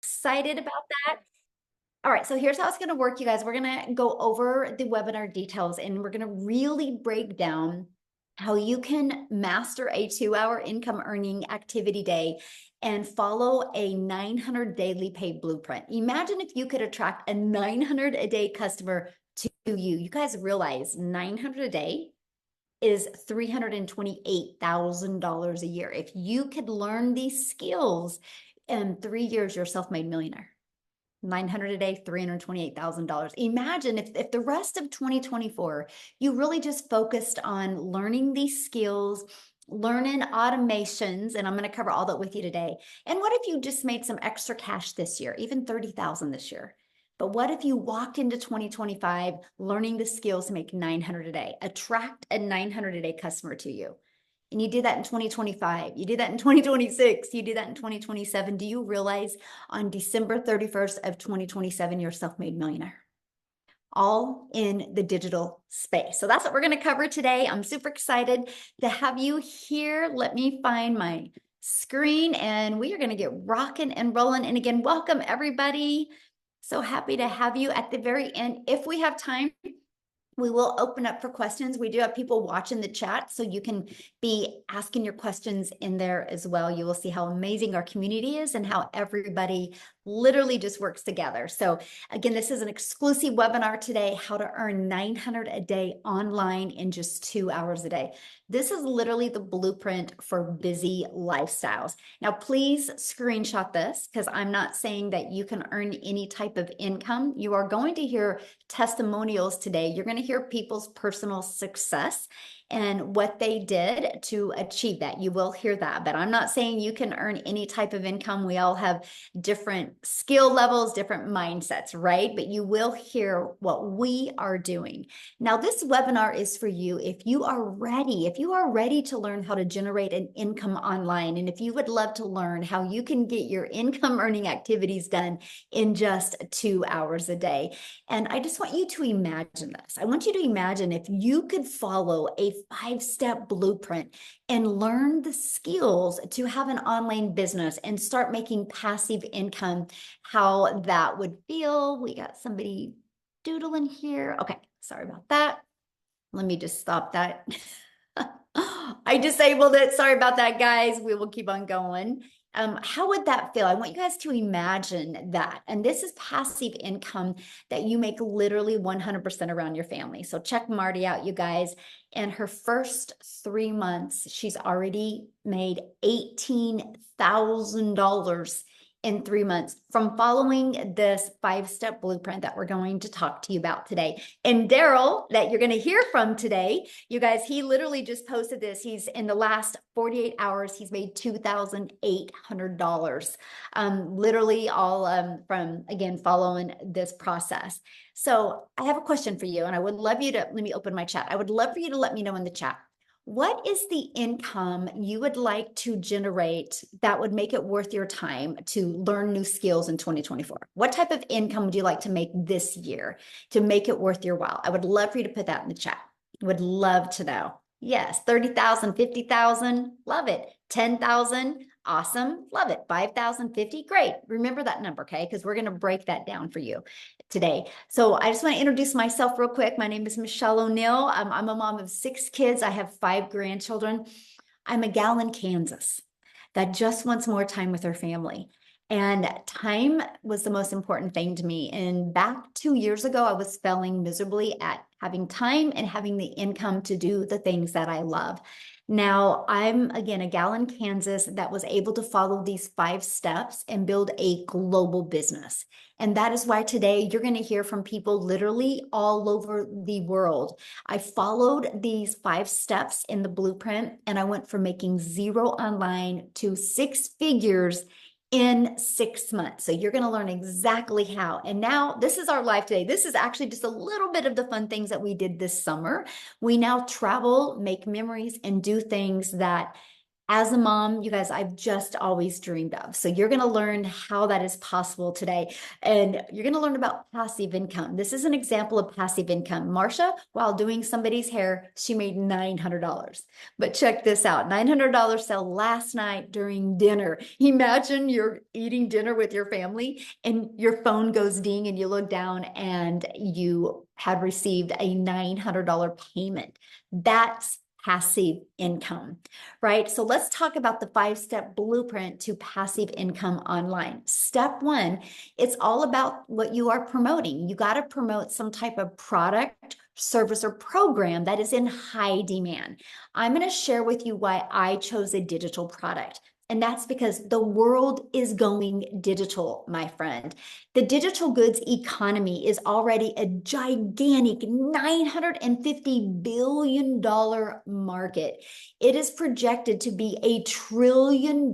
excited about that. All right, so here's how it's going to work, you guys. We're going to go over the webinar details and we're going to really break down how you can master a 2-hour income earning activity day and follow a 900 daily pay blueprint. Imagine if you could attract a 900 a day customer to you. You guys realize 900 a day is $328,000 a year. If you could learn these skills in 3 years, you're a self-made millionaire. 900 a day, $328,000. Imagine if the rest of 2024, you really just focused on learning these skills, learning automations, and I'm going to cover all that with you today. And what if you just made some extra cash this year, even 30,000 this year? But what if you walked into 2025 learning the skills to make 900 a day, attract a 900 a day customer to you? And you did that in 2025, you did that in 2026, you did that in 2027. Do you realize on December 31st of 2027, you're a self-made millionaire? All in the digital space. So that's what we're going to cover today. I'm super excited to have you here. Let me find my screen and we are going to get rocking and rolling. And again, welcome everybody. So happy to have you at the very end. If we have time, we will open up for questions. We do have people watching the chat, so you can be asking your questions in there as well. You will see how amazing our community is and how everybody literally just works together. So again, this is an exclusive webinar today, how to earn 900 a day online in just 2 hours a day. This is literally the blueprint for busy lifestyles. Now, please screenshot this because I'm not saying that you can earn any type of income. You are going to hear testimonials today. You're going to hear people's personal success and what they did to achieve that. You will hear that, but I'm not saying you can earn any type of income. We all have different skill levels, different mindsets, right? But you will hear what we are doing. Now, this webinar is for you if you are ready to learn how to generate an income online. And if you would love to learn how you can get your income earning activities done in just 2 hours a day. And I just want you to imagine this. I want you to imagine if you could follow a 5-step blueprint and learn the skills to have an online business and start making passive income, how that would feel. We got somebody doodling here. Okay, sorry about that. Let me just stop that. I disabled it. Sorry about that, guys. We will keep on going. How would that feel? I want you guys to imagine that. And this is passive income that you make literally 100% around your family. So check Marty out, you guys. In her first 3 months, she's already made $18,000 in 3 months from following this 5-step blueprint that we're going to talk to you about today. And Daryl, that you're going to hear from today, you guys, he literally just posted this. He's in the last 48 hours, he's made $2,800, literally all from, again, following this process. So I have a question for you, and I would love you to, let me open my chat. I would love for you to let me know in the chat. What is the income you would like to generate that would make it worth your time to learn new skills in 2024? What type of income would you like to make this year to make it worth your while? I would love for you to put that in the chat. Would love to know. Yes, 30,000, 50,000, love it. 10,000, awesome, love it. 5,000, 50, great. Remember that number, okay? Because we're going to break that down for you today. So I just want to introduce myself real quick. My name is Michelle O'Neill. I'm a mom of 6 kids. I have 5 grandchildren. I'm a gal in Kansas that just wants more time with her family. And time was the most important thing to me. And back 2 years ago, I was failing miserably at having time and having the income to do the things that I love. Now, I'm, again, a gal in Kansas that was able to follow these 5 steps and build a global business. And that is why today you're going to hear from people literally all over the world. I followed these 5 steps in the blueprint, and I went from making 0 online to 6 figures in 6 months. So you're going to learn exactly how. And now this is our life today. This is actually just a little bit of the fun things that we did this summer. We now travel, make memories, and do things that As a mom, you guys, I've just always dreamed of. So you're going to learn how that is possible today. And you're going to learn about passive income. This is an example of passive income. Marsha, while doing somebody's hair, she made $900. But check this out, $900 sale last night during dinner. Imagine you're eating dinner with your family and your phone goes ding and you look down and you had received a $900 payment. That's passive income, right? So let's talk about the 5-step blueprint to passive income online. Step one, it's all about what you are promoting. You got to promote some type of product, service, or program that is in high demand. I'm going to share with you why I chose a digital product. And that's because the world is going digital, my friend. The digital goods economy is already a gigantic $950 billion market. It is projected to be a $1 trillion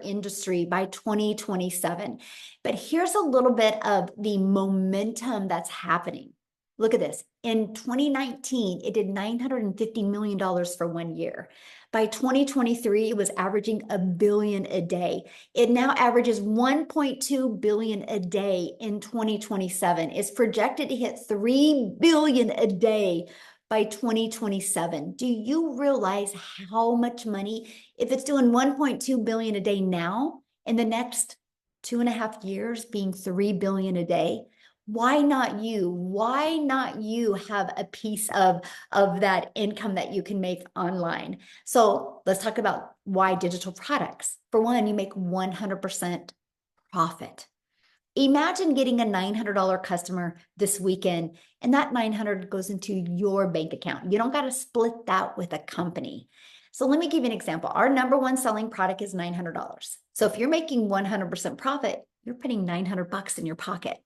industry by 2027. But here's a little bit of the momentum that's happening. Look at this. In 2019, it did $950 million for 1 year. By 2023, it was averaging $1 billion a day. It now averages $1.2 billion a day in 2027. It's projected to hit $3 billion a day by 2027. Do you realize how much money, if it's doing $1.2 billion a day now, in the next 2.5 years being $3 billion a day? Why not you? Why not you have a piece of that income that you can make online? So let's talk about why digital products. For one, you make 100% profit. Imagine getting a $900 customer this weekend, and that 900 goes into your bank account. You don't got to split that with a company. So let me give you an example. Our number one selling product is $900. So if you're making 100% profit, you're putting $900 in your pocket.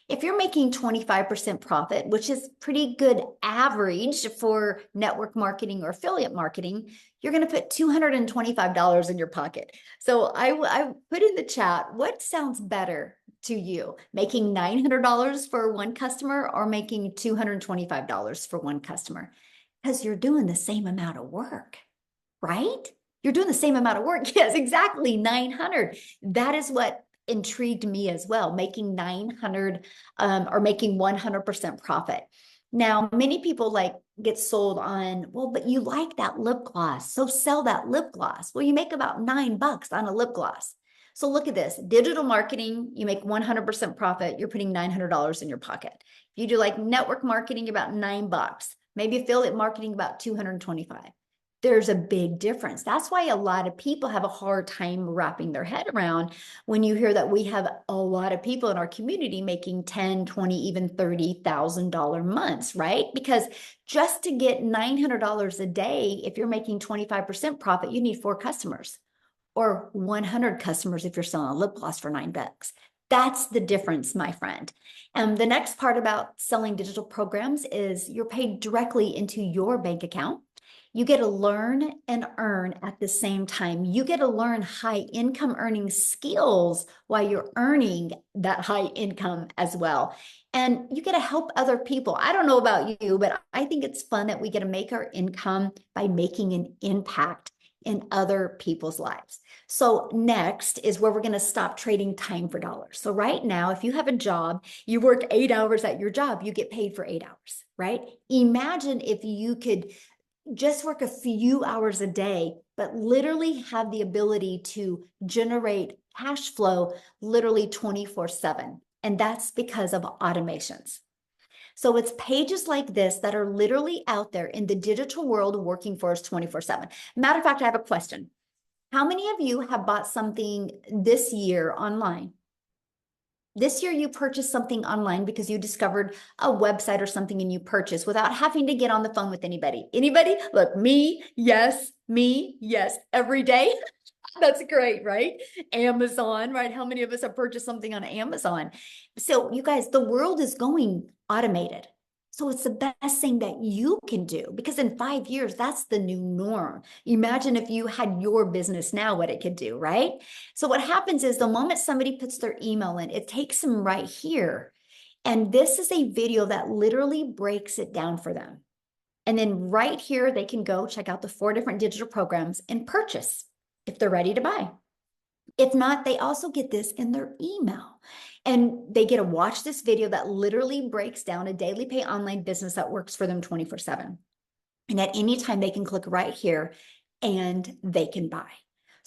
If you're making 25% profit, which is pretty good average for network marketing or affiliate marketing, you're going to put $225 in your pocket. So I put in the chat, what sounds better to you? Making $900 for one customer or making $225 for one customer? Because you're doing the same amount of work, right? You're doing the same amount of work. Yes, exactly. 900. That is what intrigued me as well, making 900 or making 100% profit. Now, many people get sold on, well, but you like that lip gloss, so sell that lip gloss. Well, you make about $9 on a lip gloss. So look at this, digital marketing, you make 100% profit, you're putting $900 in your pocket. If you do like network marketing, about $9, maybe affiliate marketing, about 225. There's a big difference. That's why a lot of people have a hard time wrapping their head around when you hear that we have a lot of people in our community making $10, $20, even $30,000 months, right? Because just to get $900 a day, if you're making 25% profit, you need 4 customers or 100 customers if you're selling a lip gloss for $9. That's the difference, my friend. And the next part about selling digital programs is you're paid directly into your bank account. You get to learn and earn at the same time. You get to learn high income earning skills while you're earning that high income as well. And you get to help other people. I don't know about you, but I think it's fun that we get to make our income by making an impact in other people's lives. So next is where we're going to stop trading time for dollars. So right now, if you have a job, you work 8 hours at your job, you get paid for 8 hours, right? Imagine if you could just work a few hours a day, but literally have the ability to generate cash flow literally 24/7. And that's because of automations. So it's pages like this that are literally out there in the digital world working for us 24/7. Matter of fact, I have a question. How many of you have bought something this year online? This year you purchased something online because you discovered a website or something and you purchased without having to get on the phone with anybody. Anybody? Look, me, yes, every day. That's great, right? Amazon, right? How many of us have purchased something on Amazon? So you guys, the world is going automated. So it's the best thing that you can do because in 5 years, that's the new norm. Imagine if you had your business now, what it could do, right? So what happens is the moment somebody puts their email in, it takes them right here. And this is a video that literally breaks it down for them. And then right here, they can go check out the 4 different digital programs and purchase. if they're ready to buy. If not, they also get this in their email. And they get to watch this video that literally breaks down a daily pay online business that works for them 24/7. And at any time, they can click right here and they can buy.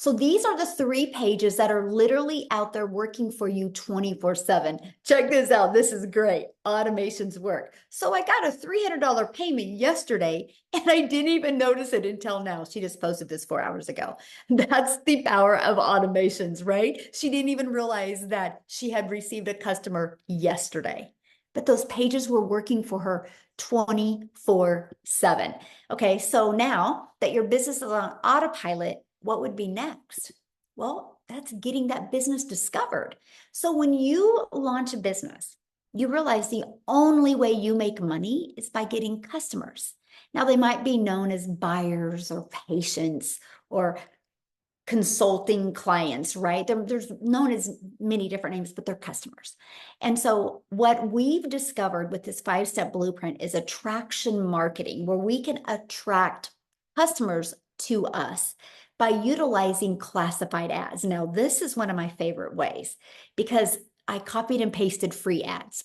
So these are the 3 pages that are literally out there working for you 24/7. Check this out. This is great. Automations work. So I got a $300 payment yesterday and I didn't even notice it until now. She just posted this 4 hours ago. That's the power of automations, right? She didn't even realize that she had received a customer yesterday. But those pages were working for her 24/7. Okay, so now that your business is on autopilot, what would be next? Well, that's getting that business discovered. So when you launch a business, you realize the only way you make money is by getting customers. Now, they might be known as buyers or patients or consulting clients, right? There's known as many different names, but they're customers. And so what we've discovered with this 5-step blueprint is attraction marketing, where we can attract customers to us by utilizing classified ads. Now, this is one of my favorite ways because I copied and pasted free ads.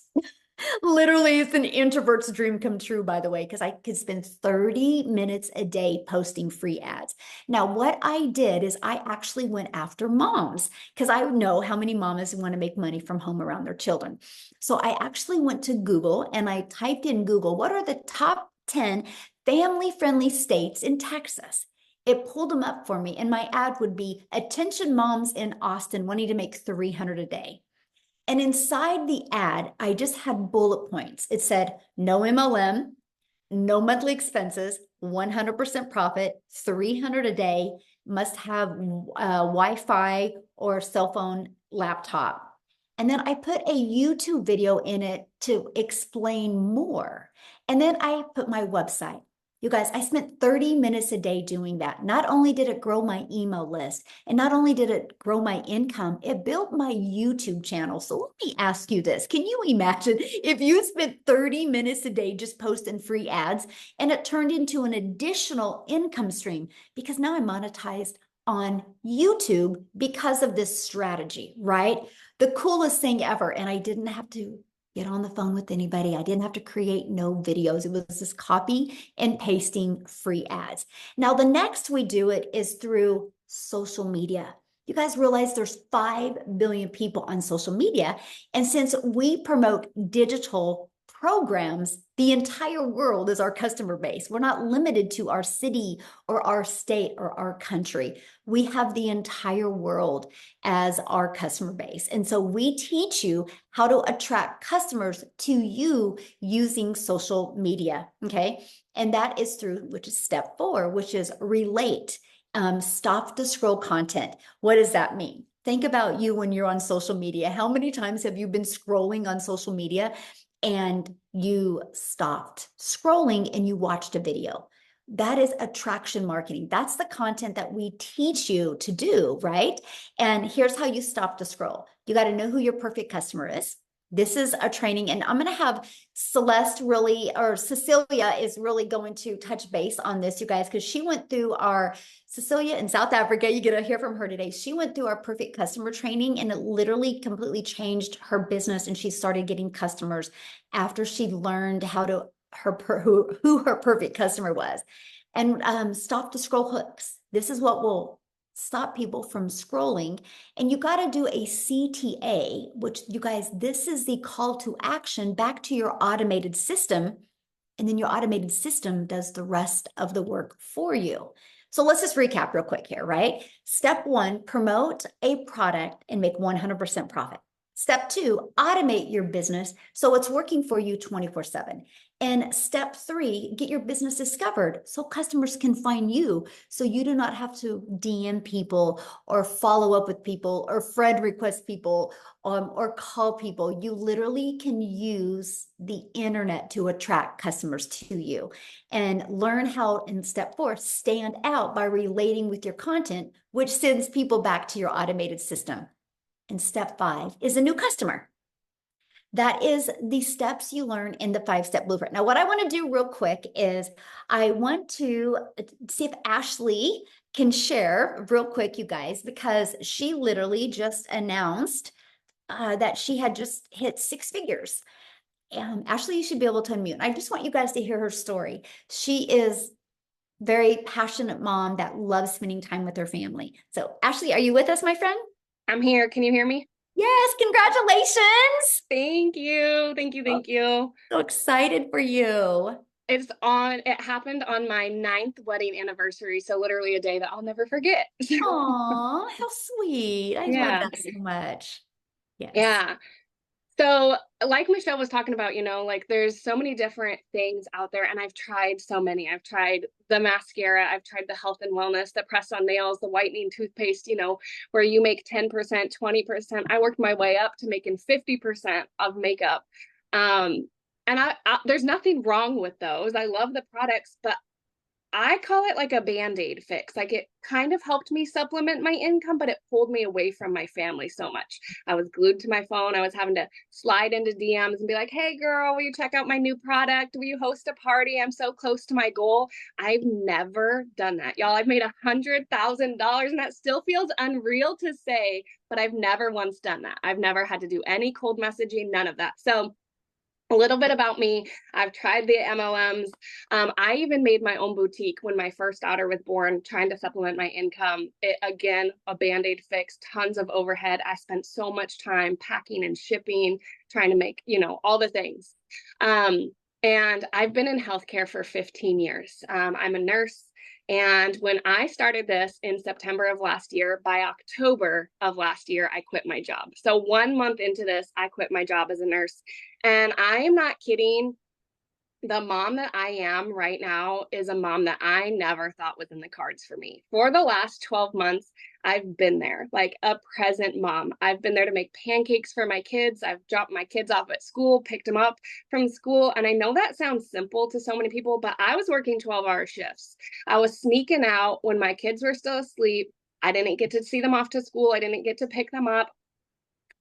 Literally, it's an introvert's dream come true, by the way, because I could spend 30 minutes a day posting free ads. Now, what I did is I actually went after moms because I know how many mamas want to make money from home around their children. So I actually went to Google and I typed in Google, what are the top 10 family-friendly states in Texas? It pulled them up for me, and my ad would be, attention moms in Austin wanting to make $300 a day. And inside the ad, I just had bullet points. It said, no MLM, no monthly expenses, 100% profit, 300 a day, must have Wi-Fi or cell phone laptop. And then I put a YouTube video in it to explain more. And then I put my website. You guys, I spent 30 minutes a day doing that. Not only did it grow my email list, and not only did it grow my income, it built my YouTube channel. So let me ask you this. Can you imagine if you spent 30 minutes a day just posting free ads and it turned into an additional income stream? Because now I'm monetized on YouTube because of this strategy, right? The coolest thing ever. And I didn't have to get on the phone with anybody. I didn't have to create no videos. It was just copy and pasting free ads. Now, the next we do it is through social media. You guys realize there's 5 billion people on social media. And since we promote digital programs, the entire world is our customer base. We're not limited to our city or our state or our country. We have the entire world as our customer base. And so we teach you how to attract customers to you using social media, okay? And that is through, which is step 4, which is relate, stop the scroll content. What does that mean? Think about you when you're on social media. How many times have you been scrolling on social media and you stopped scrolling and you watched a video? That is attraction marketing. That's the content that we teach you to do, right? And here's how you stop the scroll. You got to know who your perfect customer is. This is a training, and I'm going to have Celeste really, or Cecilia is really going to touch base on this, you guys, because she went through our, Cecilia in South Africa, you get to hear from her today. She went through our perfect customer training and it literally completely changed her business, and she started getting customers after she learned how to, who her perfect customer was. And stop the scroll hooks. This is what will stop people from scrolling. And you got to do a CTA, which, you guys, this is the call to action back to your automated system. And then your automated system does the rest of the work for you. So let's just recap real quick here, right? Step 1, promote a product and make 100% profit. Step 2, automate your business so it's working for you 24/7. And step 3, get your business discovered so customers can find you, so you do not have to DM people or follow up with people or friend request people or call people. You literally can use the internet to attract customers to you, and learn how, in step 4, stand out by relating with your content, which sends people back to your automated system. And step 5 is a new customer. That is the steps you learn in the 5-step blueprint. Now, what I want to do real quick is I want to see if Ashley can share real quick, you guys, because she literally just announced that she had just hit 6 figures. Ashley, you should be able to unmute. I just want you guys to hear her story. She is very passionate mom that loves spending time with her family. So, Ashley, are you with us, my friend? I'm here. Can you hear me? Yes, congratulations. Thank you. Thank you. Thank you. So excited for you. It happened on my 9th wedding anniversary. So literally a day that I'll never forget. Aw, how sweet. I love Yeah. that so much. Yes. Yeah. So like Michelle was talking about, like there's so many different things out there and I've tried so many. I've tried the mascara, I've tried the health and wellness, the press on nails, the whitening toothpaste, where you make 10%, 20%. I worked my way up to making 50% of makeup. Um, and there's nothing wrong with those. I love the products, but I call it like a band-aid fix. Like it kind of helped me supplement my income, but it pulled me away from my family so much. I was glued to my phone. I was having to slide into DMs and be like, hey girl, will you check out my new product? Will you host a party? I'm so close to my goal. I've never done that. Y'all, I've made $100,000 and that still feels unreal to say, but I've never once done that. I've never had to do any cold messaging, none of that. So a little bit about me. I've tried the MLMs. I even made my own boutique when my first daughter was born, trying to supplement my income. Again, a band-aid fix, tons of overhead. I spent so much time packing and shipping, trying to make, all the things. And I've been in healthcare for 15 years. I'm a nurse. And when I started this in September of last year, by October of last year, I quit my job. So 1 month into this, I quit my job as a nurse. And I am not kidding. The mom that I am right now is a mom that I never thought was in the cards for me. For the last 12 months, I've been there, like a present mom. I've been there to make pancakes for my kids. I've dropped my kids off at school, picked them up from school. And I know that sounds simple to so many people, but I was working 12-hour shifts. I was sneaking out when my kids were still asleep. I didn't get to see them off to school. I didn't get to pick them up.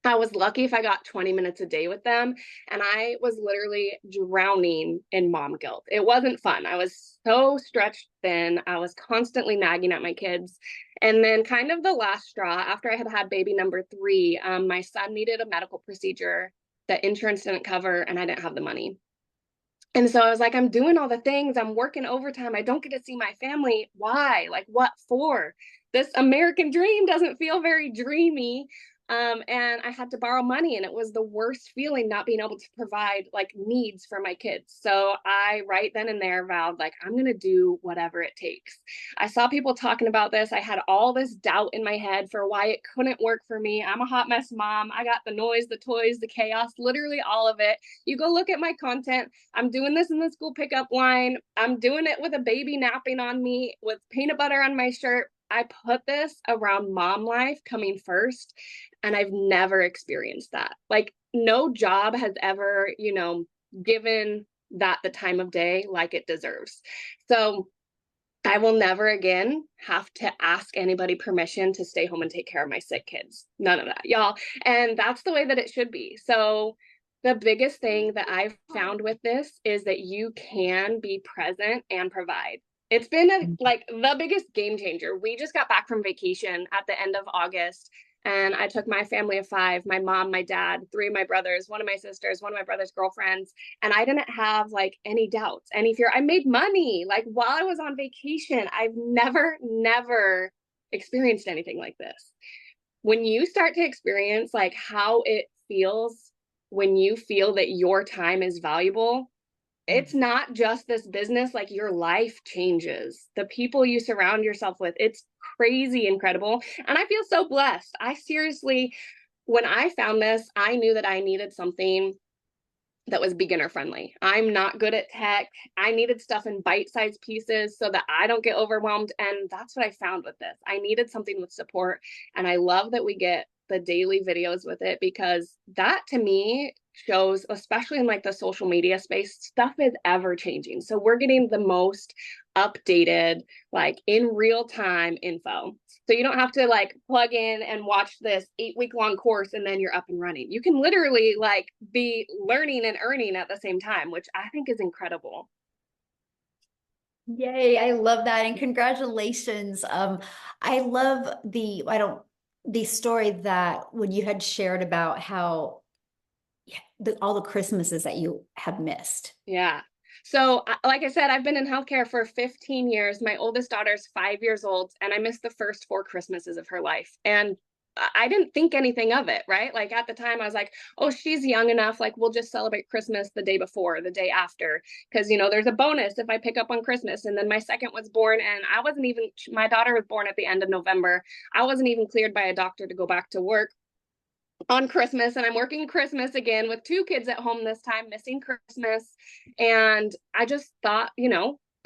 I was lucky if I got 20 minutes a day with them. And I was literally drowning in mom guilt. It wasn't fun. I was so stretched thin. I was constantly nagging at my kids. And then, kind of the last straw, after I had had baby number 3, my son needed a medical procedure that insurance didn't cover, and I didn't have the money. And so I was like, I'm doing all the things. I'm working overtime. I don't get to see my family. Why? Like, what for? This American dream doesn't feel very dreamy. And I had to borrow money, and it was the worst feeling not being able to provide like needs for my kids. So I, right then and there, vowed like, I'm going to do whatever it takes. I saw people talking about this. I had all this doubt in my head for why it couldn't work for me. I'm a hot mess mom. I got the noise, the toys, the chaos, literally all of it. You go look at my content. I'm doing this in the school pickup line. I'm doing it with a baby napping on me, with peanut butter on my shirt. I put this around mom life coming first, and I've never experienced that. Like, no job has ever, given that the time of day like it deserves. So I will never again have to ask anybody permission to stay home and take care of my sick kids. None of that, y'all. And that's the way that it should be. So the biggest thing that I've found with this is that you can be present and provide. It's been like the biggest game changer. We just got back from vacation at the end of August, and I took my family of 5, my mom, my dad, 3 of my brothers, one of my sisters, one of my brother's girlfriends. And I didn't have like any doubts, any fear. I made money like while I was on vacation. I've never experienced anything like this. When you start to experience like how it feels when you feel that your time is valuable, it's not just this business, like your life changes. The people you surround yourself with, it's crazy incredible. And I feel so blessed. I seriously, when I found this, I knew that I needed something that was beginner friendly. I'm not good at tech. I needed stuff in bite-sized pieces so that I don't get overwhelmed. And that's what I found with this. I needed something with support. And I love that we get the daily videos with it, because that to me shows, especially in like the social media space, stuff is ever changing. So we're getting the most updated, like in real time info. So you don't have to like plug in and watch this 8 week long course and then you're up and running. You can literally like be learning and earning at the same time, which I think is incredible. Yay, I love that. And congratulations. I love the story that when you had shared about how all the Christmases that you have missed. Yeah. So, like I said, I've been in healthcare for 15 years. My oldest daughter's 5 years old, and I missed the first 4 Christmases of her life. And I didn't think anything of it, right? Like at the time, I was like, oh, she's young enough. Like, we'll just celebrate Christmas the day before, the day after. Because, there's a bonus if I pick up on Christmas. And then my second was born, and my daughter was born at the end of November. I wasn't even cleared by a doctor to go back to work on Christmas, and I'm working Christmas again with 2 kids at home this time, missing Christmas. And I just thought,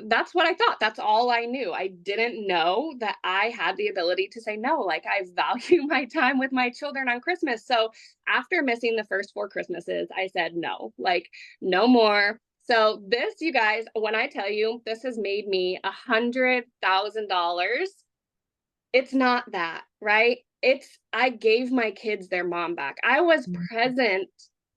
that's what I thought. That's all I knew. I didn't know that I had the ability to say no. Like, I value my time with my children on Christmas. So after missing the first 4 Christmases, I said no, like no more. So this, you guys, when I tell you this has made me $100,000, it's not that, right? I gave my kids their mom back. I was present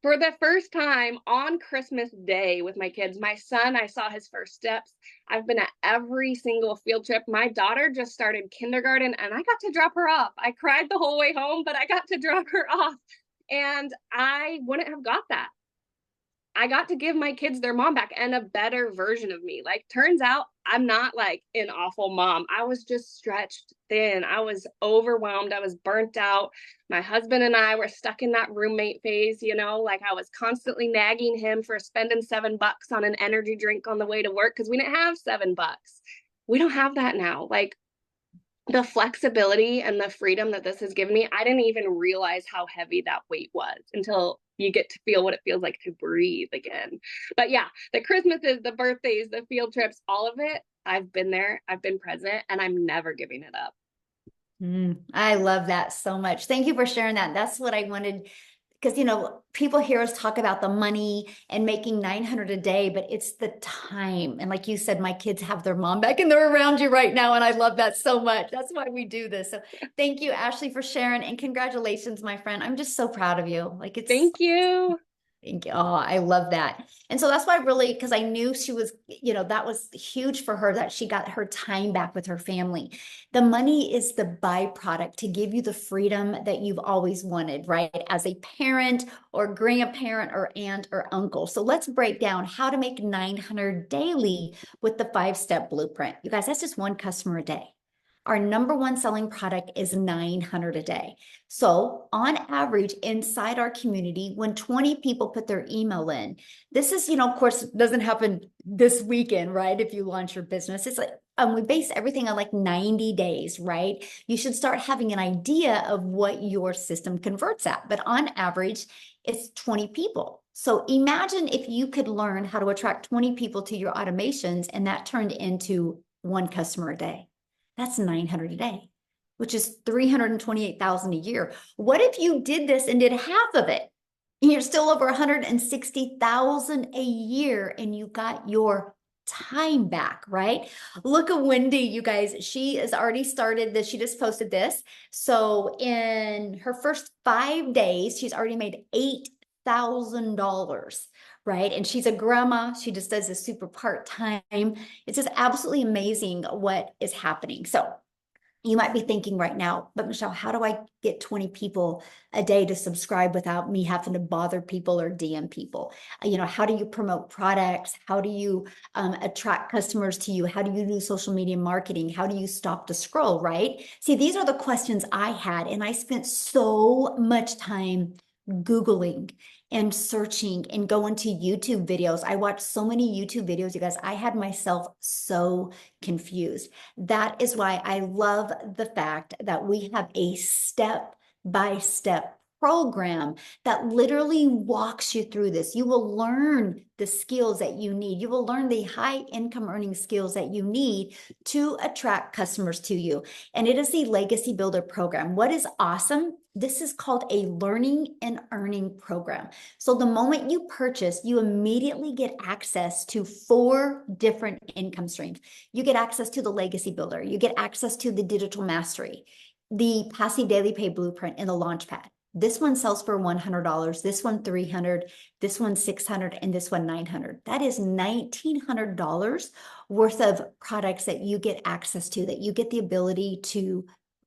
for the first time on Christmas Day with my kids. My son, I saw his first steps. I've been at every single field trip. My daughter just started kindergarten and I got to drop her off. I cried the whole way home, but I got to drop her off. And I wouldn't have got that. I got to give my kids their mom back and a better version of me. Like, turns out I'm not like an awful mom. I was just stretched thin. I was overwhelmed. I was burnt out. My husband and I were stuck in that roommate phase, like I was constantly nagging him for spending $7 on an energy drink on the way to work because we didn't have $7. We don't have that now. Like, the flexibility and the freedom that this has given me, I didn't even realize how heavy that weight was until you get to feel what it feels like to breathe again. But yeah, the Christmases, the birthdays, the field trips, all of it, I've been there, I've been present, and I'm never giving it up. I love that so much. Thank you for sharing that. That's what I wanted, because people hear us talk about the money and making 900 a day, but it's the time. And like you said, my kids have their mom back and they're around you right now. And I love that so much. That's why we do this. So thank you, Ashley, for sharing, and congratulations, my friend. I'm just so proud of you. Like, it's Thank you. Thank you. Oh, I love that. And so that's why because I knew she was, that was huge for her, that she got her time back with her family. The money is the byproduct to give you the freedom that you've always wanted, right? As a parent or grandparent or aunt or uncle. So let's break down how to make 900 daily with the 5-step blueprint. You guys, that's just one customer a day. Our number one selling product is 900 a day. So on average, inside our community, when 20 people put their email in, this is, of course, doesn't happen this weekend, right? If you launch your business, it's like, we base everything on like 90 days, right? You should start having an idea of what your system converts at. But on average, it's 20 people. So imagine if you could learn how to attract 20 people to your automations and that turned into one customer a day. That's 900 a day, which is 328,000 a year. What if you did this and did half of it? And you're still over 160,000 a year and you got your time back, right? Look at Wendy, you guys. She has already started this. She just posted this. So in her first 5 days, she's already made $8,000. Right. And she's a grandma. She just does this super part-time. It's just absolutely amazing what is happening. So you might be thinking right now, but Michelle, how do I get 20 people a day to subscribe without me having to bother people or DM people? How do you promote products? How do you attract customers to you? How do you do social media marketing? How do you stop the scroll, right? See, these are the questions I had, and I spent so much time Googling and searching and going to YouTube videos. I watched so many YouTube videos, you guys. I had myself so confused. That is why I love the fact that we have a step-by-step program that literally walks you through this. You will learn the skills that you need. You will learn the high income earning skills that you need to attract customers to you. And it is the Legacy Builder program. What is awesome This is called a learning and earning program. So the moment you purchase, you immediately get access to 4 different income streams. You get access to the legacy builder, you get access to the digital mastery, the passive daily pay blueprint, and the launchpad. This one sells for $100, this one $300, this one $600, and this one $900. That is $1,900 worth of products that you get access to, that you get the ability to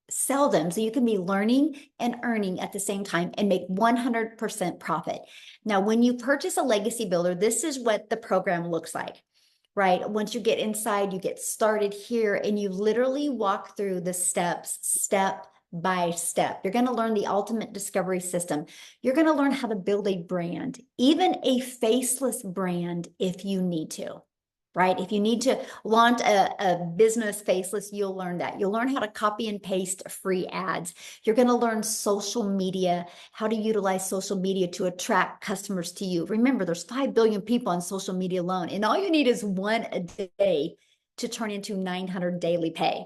sell them. So you can be learning and earning at the same time and make 100% profit. Now, when you purchase a legacy builder, this is what the program looks like, right? Once you get inside, you get started here and you literally walk through the steps, step by step. You're going to learn the ultimate discovery system. You're going to learn how to build a brand, even a faceless brand if you need to. Right? If you need to launch a business faceless, you'll learn that. You'll learn how to copy and paste free ads. You're going to learn social media, how to utilize social media to attract customers to you. Remember, there's 5 billion people on social media alone, and all you need is one a day to turn into 900 daily pay.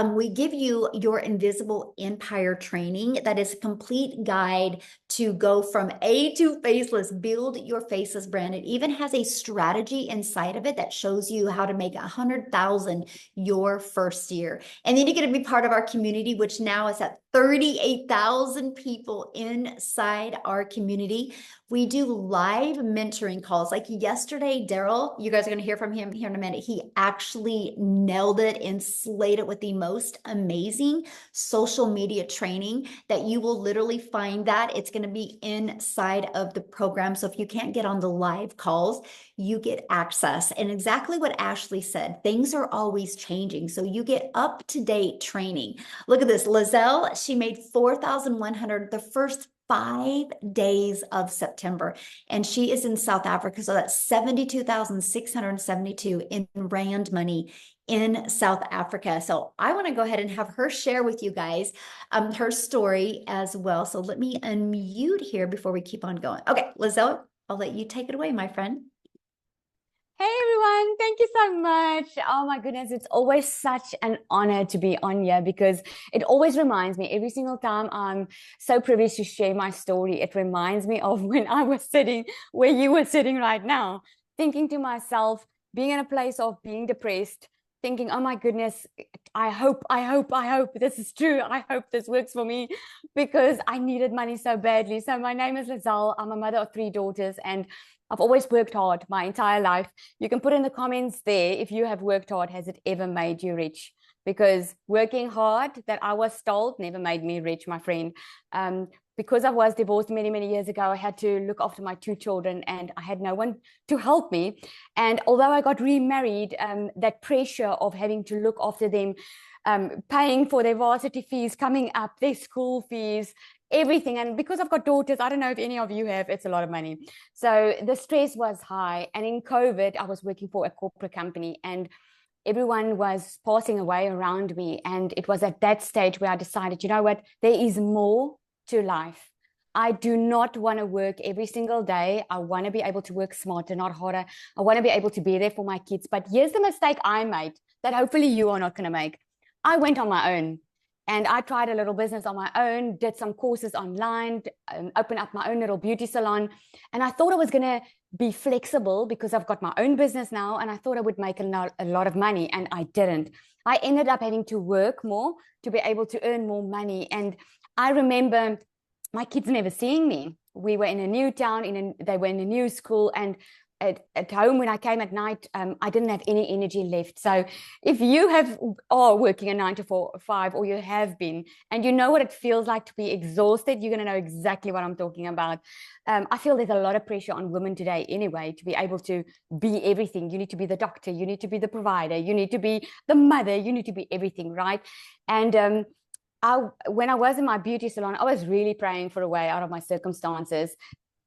We give you your invisible empire training. That is a complete guide to go from A to faceless, build your faceless brand. It even has a strategy inside of it that shows you how to make 100,000 your first year. And then you get to be part of our community, which now is at 38,000 people inside our community. We do live mentoring calls. Like yesterday, Daryl, you guys are going to hear from him here in a minute. He actually nailed it and slayed it with the most amazing social media training that you will literally find that. It's going to be inside of the program. So if you can't get on the live calls, you get access. And exactly what Ashley said, things are always changing. So you get up-to-date training. Look at this. Lizelle, she made 4,100 the first 5 days of September, and she is in South Africa. So that's 72,672 in rand money in South Africa. So I want to go ahead and have her share with you guys her story as well. So let me unmute here before we keep on going. Okay, Lizelle, I'll let you take it away, my friend. Hey everyone, thank you so much. Oh my goodness, it's always such an honor to be on here because it always reminds me every single time I'm so privileged to share my story. It reminds me of when I was sitting where you were sitting right now, thinking to myself, being in a place of being depressed, thinking, oh my goodness, I hope this is true. I hope this works for me because I needed money so badly. So my name is Lizelle. I'm a mother of 3 daughters and I've always worked hard my entire life. You can put in the comments there if you have worked hard, has it ever made you rich? Because working hard, that I was told, never made me rich, my friend. Because I was divorced many, many years ago, I had to look after my 2 children and I had no one to help me. And although I got remarried, that pressure of having to look after them, paying for their varsity fees, coming up, their school fees, everything. And because I've got daughters, I don't know if any of you have, it's a lot of money. So the stress was high. And in COVID, I was working for a corporate company and everyone was passing away around me. And it was at that stage where I decided, you know what, there is more to life. I do not want to work every single day. I want to be able to work smarter, not harder. I want to be able to be there for my kids. But here's the mistake I made that hopefully you are not going to make. I went on my own. And I tried a little business on my own, did some courses online, opened up my own little beauty salon. And I thought I was going to be flexible because I've got my own business now. And I thought I would make a lot of money. And I didn't. I ended up having to work more to be able to earn more money. And I remember my kids never seeing me. We were in a new town, they were in a new school. And at home when I came at night, I didn't have any energy left. So if you are working a 9 to 5 or you have been and you know what it feels like to be exhausted, you're going to know exactly what I'm talking about. I feel there's a lot of pressure on women today anyway to be able to be everything. You need to be the doctor, you need to be the provider, you need to be the mother, you need to be everything, right? And when I was in my beauty salon, I was really praying for a way out of my circumstances.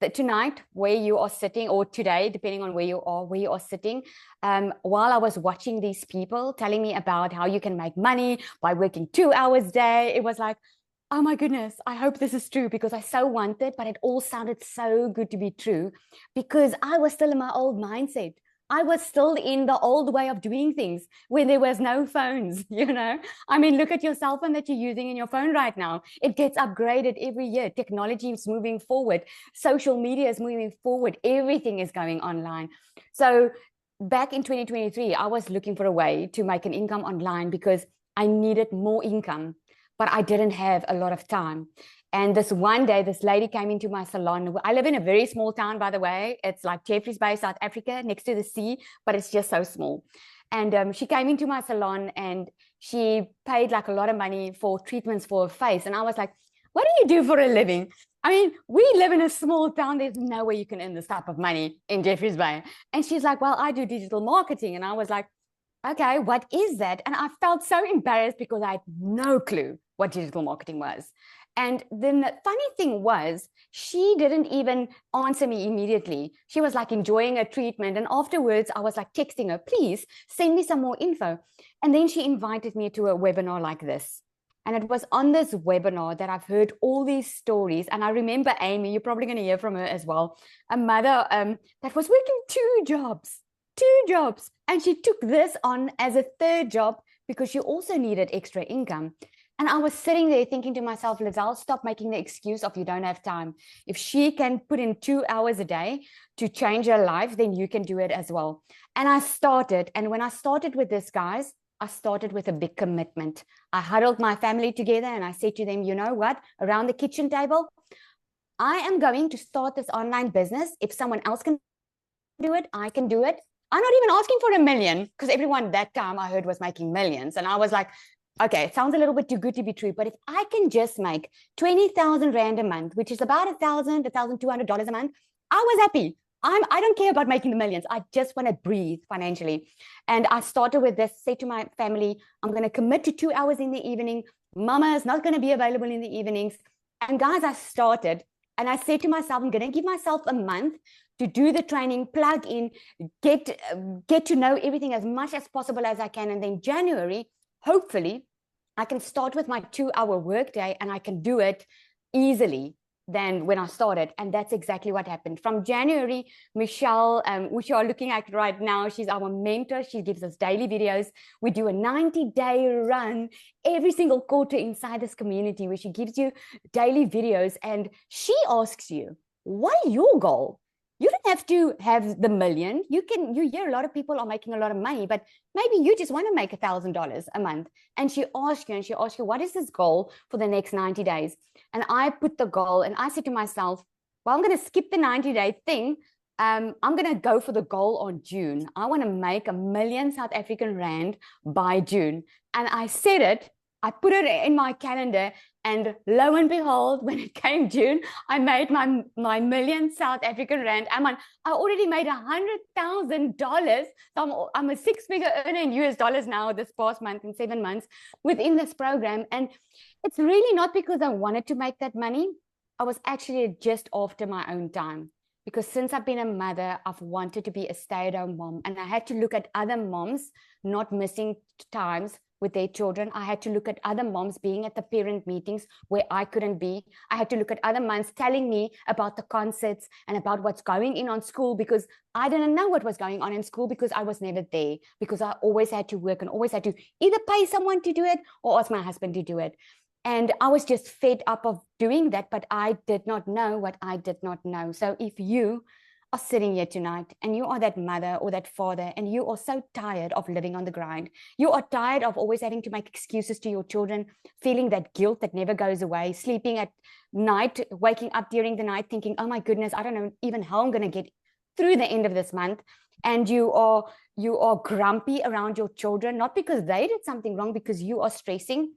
That tonight, where you are sitting, or today, depending on where you are sitting, while I was watching these people telling me about how you can make money by working 2 hours a day, it was like, oh my goodness, I hope this is true because I so wanted, but it all sounded so good to be true because I was still in my old mindset. I was still in the old way of doing things where there was no phones, you know. I mean, look at your cell phone that you're using in your phone right now. It gets upgraded every year. Technology is moving forward. Social media is moving forward. Everything is going online. So back in 2023, I was looking for a way to make an income online because I needed more income, but I didn't have a lot of time. And this one day, this lady came into my salon. I live in a very small town, by the way. It's like Jeffreys Bay, South Africa, next to the sea, but it's just so small. And she came into my salon and she paid like a lot of money for treatments for her face. And I was like, what do you do for a living? I mean, we live in a small town. There's no way you can earn this type of money in Jeffreys Bay. And she's like, well, I do digital marketing. And I was like, okay, what is that? And I felt so embarrassed because I had no clue what digital marketing was. And then the funny thing was, she didn't even answer me immediately. She was like enjoying her treatment. And afterwards, I was like texting her, please send me some more info. And then she invited me to a webinar like this. And it was on this webinar that I've heard all these stories. And I remember Amy, you're probably going to hear from her as well, a mother that was working two jobs. And she took this on as a third job because she also needed extra income. And I was sitting there thinking to myself, Lizelle, stop making the excuse of you don't have time. If she can put in 2 hours a day to change her life, then you can do it as well. And I started. And when I started with this, guys, I started with a big commitment. I huddled my family together and I said to them, you know what, around the kitchen table, I am going to start this online business. If someone else can do it, I can do it. I'm not even asking for $1 million because everyone that time I heard was making millions. And I was like, okay, it sounds a little bit too good to be true, but if I can just make 20,000 Rand a month, which is about $1,000, $1,200 a month, I was happy. I don't care about making the millions. I just want to breathe financially. And I started with this, say to my family, I'm going to commit to 2 hours in the evening. Mama is not going to be available in the evenings. And guys, I started and I said to myself, I'm going to give myself a month to do the training, plug in, get to know everything as much as possible as I can. And then January, hopefully, I can start with my 2-hour workday and I can do it easily than when I started. And that's exactly what happened. From January, Michelle, which you are looking at right now, she's our mentor. She gives us daily videos. We do a 90-day run every single quarter inside this community where she gives you daily videos. And she asks you, what is your goal? You don't have to have the million. You hear a lot of people are making a lot of money, but maybe you just want to make $1,000 a month. And she asks you, what is this goal for the next 90 days? And I put the goal and I said to myself, well, I'm going to skip the 90-day thing. I'm going to go for the goal on June. I want to make $1 million South African Rand by June. And I said it, I put it in my calendar. And lo and behold, when it came June, I made my $1 million South African Rand. I already made $100,000. So I'm a 6-figure earner in US dollars now this past month, in 7 months within this program. And it's really not because I wanted to make that money. I was actually just after my own time. Because since I've been a mother, I've wanted to be a stay-at-home mom. And I had to look at other moms not missing times with their children. I had to look at other moms being at the parent meetings where I couldn't be. I had to look at other moms telling me about the concepts and about what's going on school, because I didn't know what was going on in school because I was never there, because I always had to work and always had to either pay someone to do it or ask my husband to do it. And I was just fed up of doing that, but I did not know what I did not know. So if you are sitting here tonight and you are that mother or that father and you are so tired of living on the grind, you are tired of always having to make excuses to your children, feeling that guilt that never goes away, sleeping at night, waking up during the night thinking, oh my goodness, I don't know even how I'm going to get through the end of this month. And you are grumpy around your children, not because they did something wrong, because you are stressing.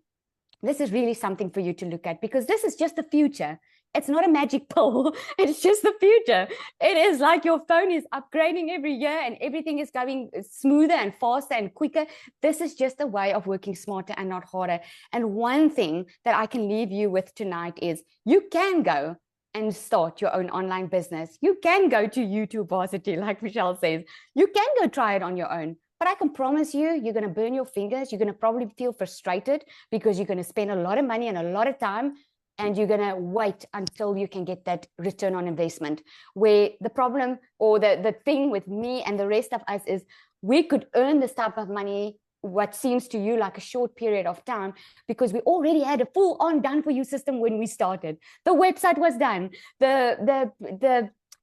This is really something for you to look at, because this is just the future. It's not a magic pill. It's just the future. It is like your phone is upgrading every year and everything is going smoother and faster and quicker. This is just a way of working smarter and not harder. And one thing that I can leave you with tonight is you can go and start your own online business. You can go to YouTube Varsity, like Michelle says. You can go try it on your own. But I can promise you, you're going to burn your fingers. You're going to probably feel frustrated because you're going to spend a lot of money and a lot of time and you're going to wait until you can get that return on investment. Where the problem or the thing with me and the rest of us is we could earn this type of money, what seems to you like a short period of time, because we already had a full on done for you system when we started. The website was done.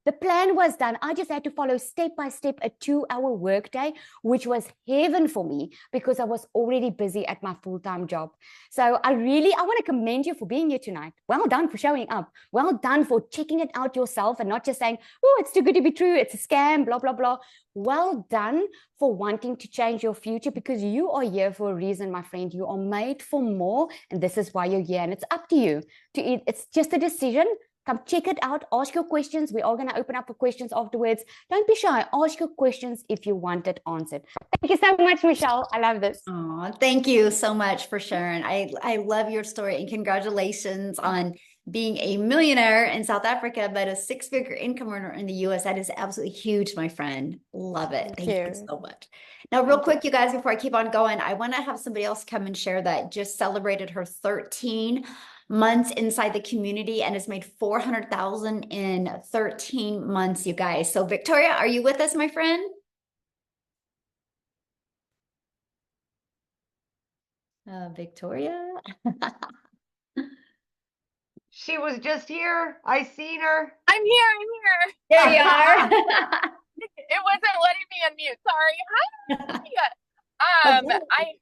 The plan was done. I just had to follow step by step a 2-hour workday, which was heaven for me because I was already busy at my full-time job. So I want to commend you for being here tonight. Well done for showing up. Well done for checking it out yourself and not just saying, oh, it's too good to be true. It's a scam, blah, blah, blah. Well done for wanting to change your future, because you are here for a reason, my friend. You are made for more, and this is why you're here. And it's up to you to eat. It's just a decision. Come check it out. Ask your questions. We are going to open up for questions afterwards. Don't be shy. Ask your questions if you want it answered. Thank you so much, Michelle. I love this. Oh, thank you so much for sharing. I love your story, and congratulations on being a millionaire in South Africa, but a 6-figure income earner in the US. That is absolutely huge, my friend. Love it. Thank you so much. Now, real quick, you guys, before I keep on going, I want to have somebody else come and share that just celebrated her 13 months inside the community and has made 400,000 in 13 months, you guys. So Victoria, are you with us, my friend? Victoria? She was just here. I seen her. I'm here. I'm here. There you are. It wasn't letting me unmute. Sorry. Hi.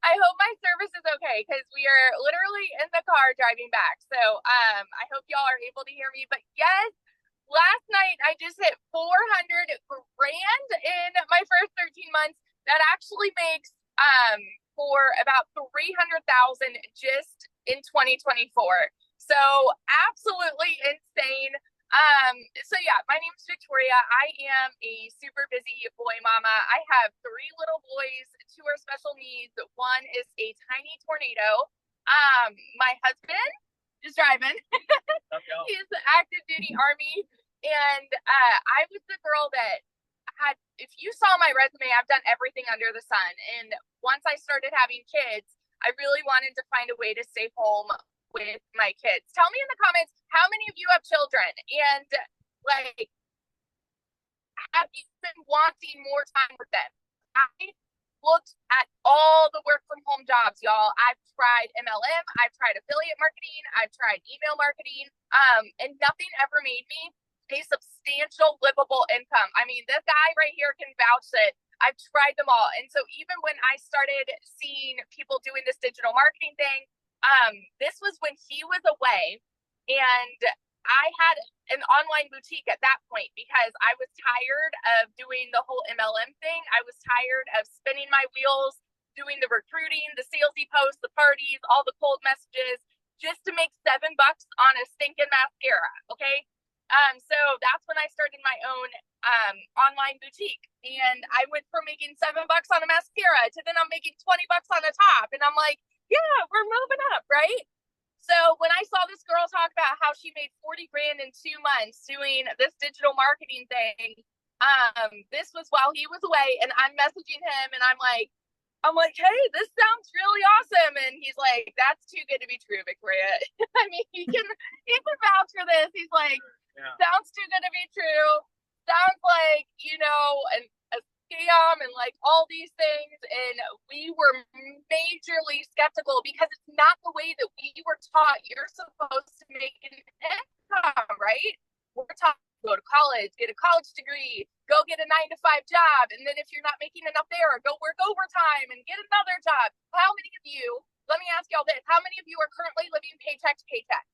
I hope my service is okay because we are literally in the car driving back. So I hope y'all are able to hear me. But yes, last night I just hit 400 grand in my first 13 months. That actually makes for about 300,000 just in 2024. So absolutely insane. So yeah, my name is Victoria. I am a super busy boy mama. I have 3 little boys, 2 are special needs. One is a tiny tornado. My husband is driving. He's the active duty Army. And I was the girl that had, if you saw my resume, I've done everything under the sun. And once I started having kids, I really wanted to find a way to stay home with my kids. Tell me in the comments, how many of you have children? And like, have you been wanting more time with them? I looked at all the work from home jobs, y'all. I've tried MLM, I've tried affiliate marketing, I've tried email marketing, and nothing ever made me a substantial livable income. I mean, this guy right here can vouch that I've tried them all. And so even when I started seeing people doing this digital marketing thing, this was when he was away, and I had an online boutique at that point because I was tired of doing the whole MLM thing. I was tired of spinning my wheels, doing the recruiting, the salesy posts, the parties, all the cold messages, just to make $7 on a stinking mascara. Okay. So that's when I started my own online boutique, and I went from making $7 on a mascara to then I'm making $20 on a top, and I'm like, yeah, we're moving up, right? So when I saw this girl talk about how she made 40 grand in 2 months doing this digital marketing thing, this was while he was away, and I'm messaging him, and I'm like, hey, this sounds really awesome. And he's like, that's too good to be true, Victoria. I mean, he can vouch for this. He's like, sounds too good to be true. Sounds like, a scam and like all these things. And we were majorly skeptical because it's not the way that we were taught. You're supposed to make an income, right? We're taught to go to college, get a college degree, go get a 9-to-5 job. And then if you're not making enough there, go work overtime and get another job. How many of you, let me ask y'all this, how many of you are currently living paycheck to paycheck?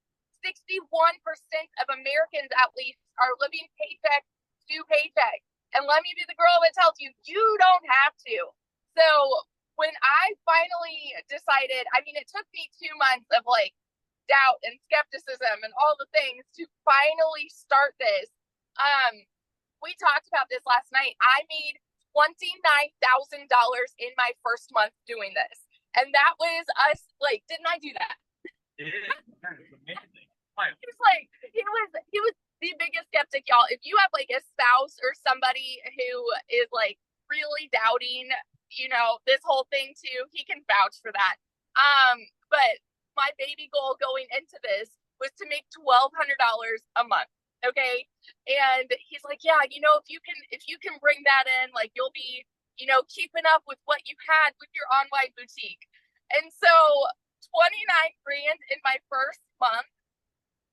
61% of Americans at least are living paycheck to paycheck. And let me be the girl that tells you, you don't have to. So when I finally decided, I mean, it took me 2 months of like doubt and skepticism and all the things to finally start this. We talked about this last night. I made $29,000 in my first month doing this. And that was us, like, didn't I do that? It is. That is amazing. He was like, he was the biggest skeptic, y'all. If you have like a spouse or somebody who is like really doubting, this whole thing too, he can vouch for that. But my baby goal going into this was to make $1,200 a month. Okay. And he's like, yeah, you know, if you can bring that in, like you'll be, you know, keeping up with what you had with your online boutique. And so 29 grand in my first month,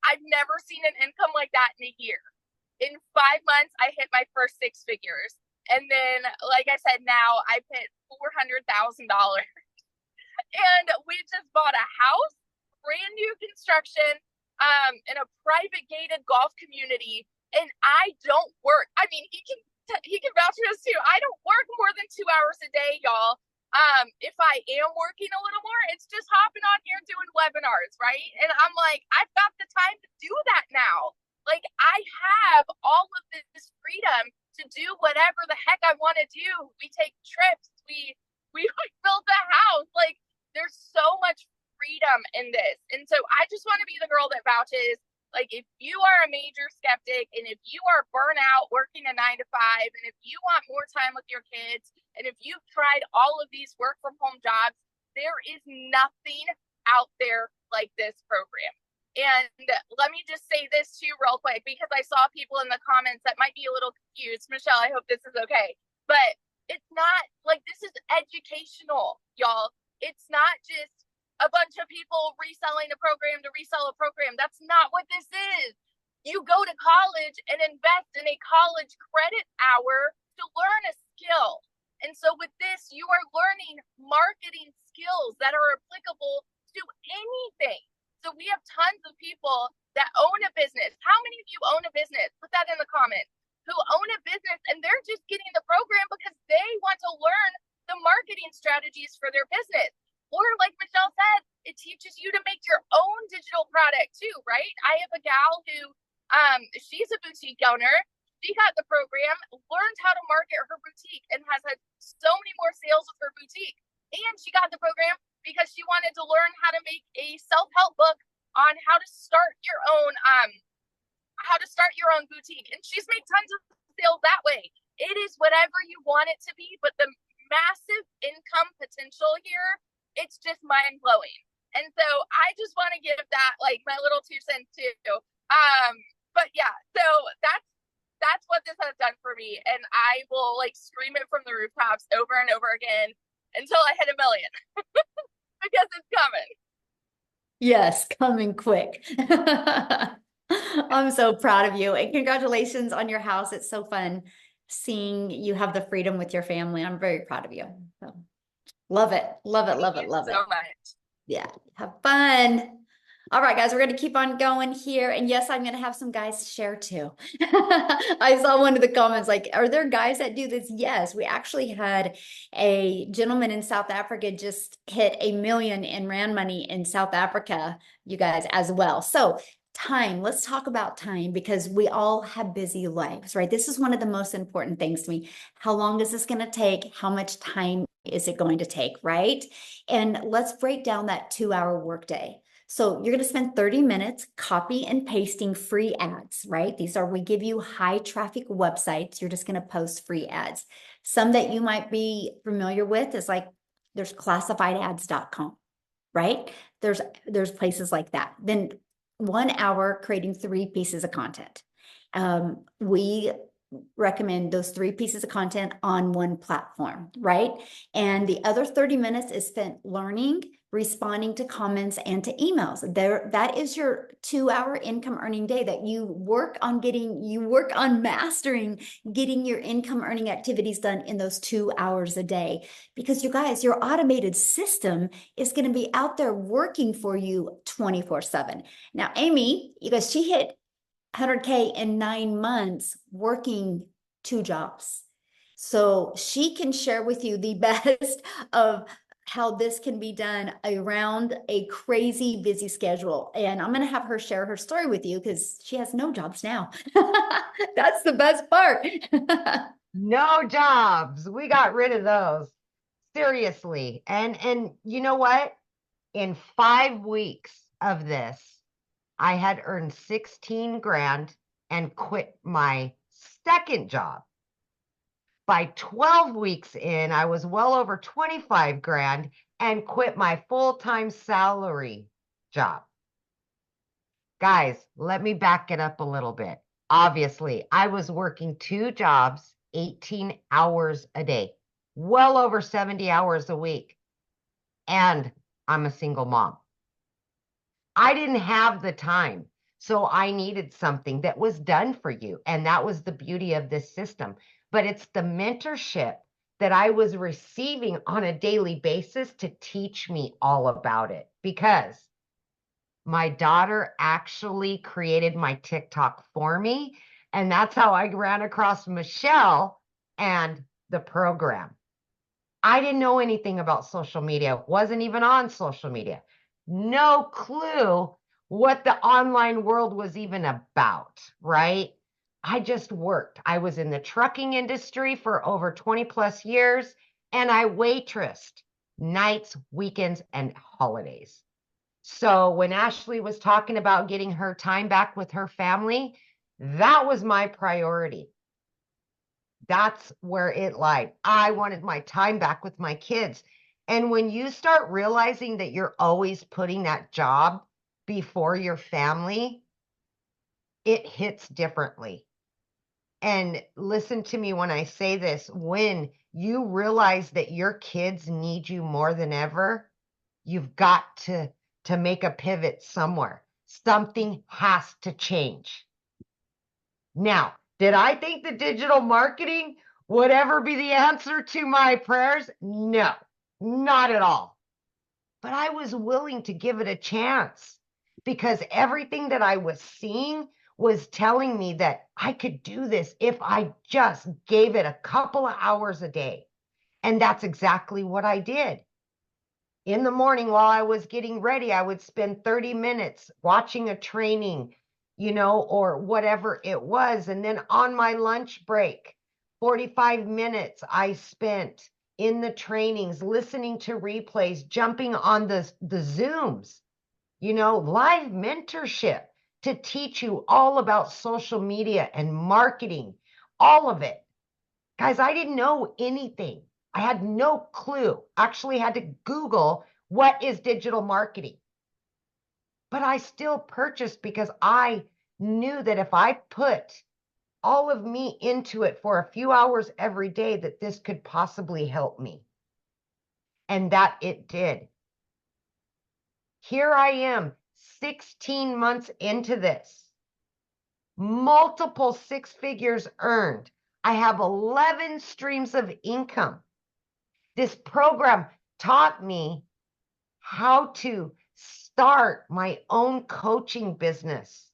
I've never seen an income like that in a year. In 5 months, I hit my first six figures. And then, like I said, now I've hit $400,000. And we just bought a house, brand new construction, in a private gated golf community. And I don't work. I mean, he can vouch for this too. I don't work more than 2 hours a day, y'all. If I am working a little more, it's just hopping on here doing webinars, right? And I'm like, I've got the time to do that now. Like, I have all of this freedom to do whatever the heck I want to do. We take trips. We build the house. Like, there's so much freedom in this. And so I just want to be the girl that vouches. Like, if you are a major skeptic and if you are burnt out working a 9 to 5, and if you want more time with your kids, and if you've tried all of these work from home jobs, there is nothing out there like this program. And let me just say this too real quick, because I saw people in the comments that might be a little confused. Michelle, I hope this is okay. But it's not like, this is educational, y'all. It's not just a bunch of people reselling a program to resell a program. That's not what this is. You go to college and invest in a college credit hour to learn a skill. And so with this, you are learning marketing skills that are applicable to anything. So we have tons of people that own a business. How many of you own a business? Put that in the comments. Who own a business and they're just getting the program because they want to learn the marketing strategies for their business. Or like Michelle said, it teaches you to make your own digital product too, right? I have a gal who, she's a boutique owner. She got the program, learned how to market her boutique, and has had so many more sales with her boutique. And she got the program because she wanted to learn how to make a self-help book on how to start your own boutique. And she's made tons of sales that way. It is whatever you want it to be, but the massive income potential here, it's just mind blowing. And so I just want to give that like my little 2 cents too. But yeah, so that's what this has done for me. And I will like scream it from the rooftops over and over again until I hit 1 million because it's coming. Yes, coming quick. I'm so proud of you, and congratulations on your house. It's so fun seeing you have the freedom with your family. I'm very proud of you. So, love it. Love it. Love it. Love it. So much. Yeah. Have fun. All right, guys, we're going to keep on going here. And yes, I'm going to have some guys share too. I saw one of the comments like, are there guys that do this? Yes, we actually had a gentleman in South Africa just hit 1 million in rand money in South Africa, you guys, as well. So time, let's talk about time, because we all have busy lives, right? This is one of the most important things to me. How long is this going to take? How much time is it going to take, right? And let's break down that 2-hour workday. So you're going to spend 30 minutes copy and pasting free ads, right? We give you high traffic websites. You're just going to post free ads. Some that you might be familiar with is like, there's classifiedads.com, right? There's places like that. Then 1 hour creating 3 pieces of content. We recommend those 3 pieces of content on one platform, right? And the other 30 minutes is spent learning, responding to comments, and to emails. That is your 2-hour income earning day that you work on mastering, getting your income earning activities done in those 2 hours a day. Because you guys, your automated system is going to be out there working for you 24/7. Now, Amy, you guys, she hit 100K in 9 months working 2 jobs. So she can share with you the best of how this can be done around a crazy busy schedule. And I'm going to have her share her story with you because she has no jobs now. That's the best part. No jobs. We got rid of those. Seriously. And you know what? In 5 weeks of this, I had earned 16 grand and quit my second job. By 12 weeks in, I was well over 25 grand and quit my full-time salary job. Guys, let me back it up a little bit. Obviously, I was working 2 jobs, 18 hours a day, well over 70 hours a week. And I'm a single mom. I didn't have the time. So I needed something that was done for you. And that was the beauty of this system. But it's the mentorship that I was receiving on a daily basis to teach me all about it. Because my daughter actually created my TikTok for me. And that's how I ran across Michelle and the program. I didn't know anything about social media, wasn't even on social media. No clue what the online world was even about, right? I just worked. I was in the trucking industry for over 20 plus years, and I waitressed nights, weekends, and holidays. So when Ashley was talking about getting her time back with her family, that was my priority. That's where it lied. I wanted my time back with my kids. And when you start realizing that you're always putting that job before your family, it hits differently. And listen to me when I say this, when you realize that your kids need you more than ever, you've got to make a pivot somewhere. Something has to change. Now, did I think the digital marketing would ever be the answer to my prayers? No, not at all. But I was willing to give it a chance because everything that I was seeing was telling me that I could do this if I just gave it a couple of hours a day. And that's exactly what I did. In the morning while I was getting ready, I would spend 30 minutes watching a training, or whatever it was. And then on my lunch break, 45 minutes I spent in the trainings, listening to replays, jumping on the Zooms, live mentorship to teach you all about social media and marketing, all of it. Guys, I didn't know anything. I had no clue. Actually had to Google what is digital marketing. But I still purchased because I knew that if I put all of me into it for a few hours every day, that this could possibly help me. And that it did. Here I am, 16 months into this. Multiple 6 figures earned. I have 11 streams of income. This program taught me how to start my own coaching business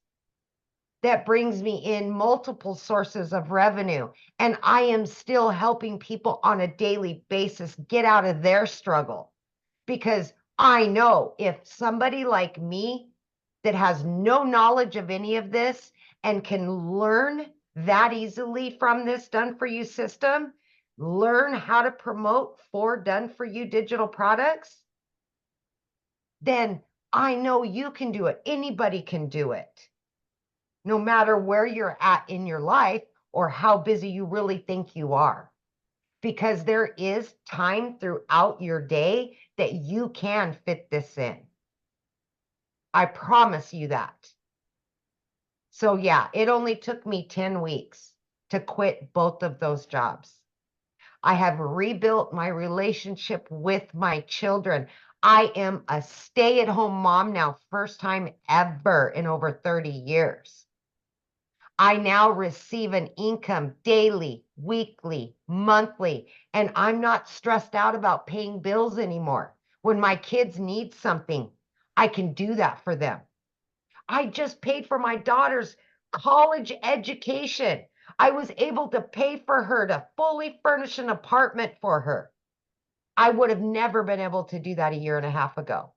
that brings me in multiple sources of revenue. And I am still helping people on a daily basis get out of their struggle. Because I know if somebody like me that has no knowledge of any of this and can learn that easily from this done for you system, learn how to promote 4 done for you digital products, then I know you can do it. Anybody can do it. No matter where you're at in your life or how busy you really think you are. Because there is time throughout your day that you can fit this in. I promise you that. So yeah, it only took me 10 weeks to quit both of those jobs. I have rebuilt my relationship with my children. I am a stay-at-home mom now, first time ever in over 30 years. I now receive an income daily, weekly, monthly, and I'm not stressed out about paying bills anymore. When my kids need something, I can do that for them. I just paid for my daughter's college education. I was able to pay for her to fully furnish an apartment for her. I would have never been able to do that a year and a half ago.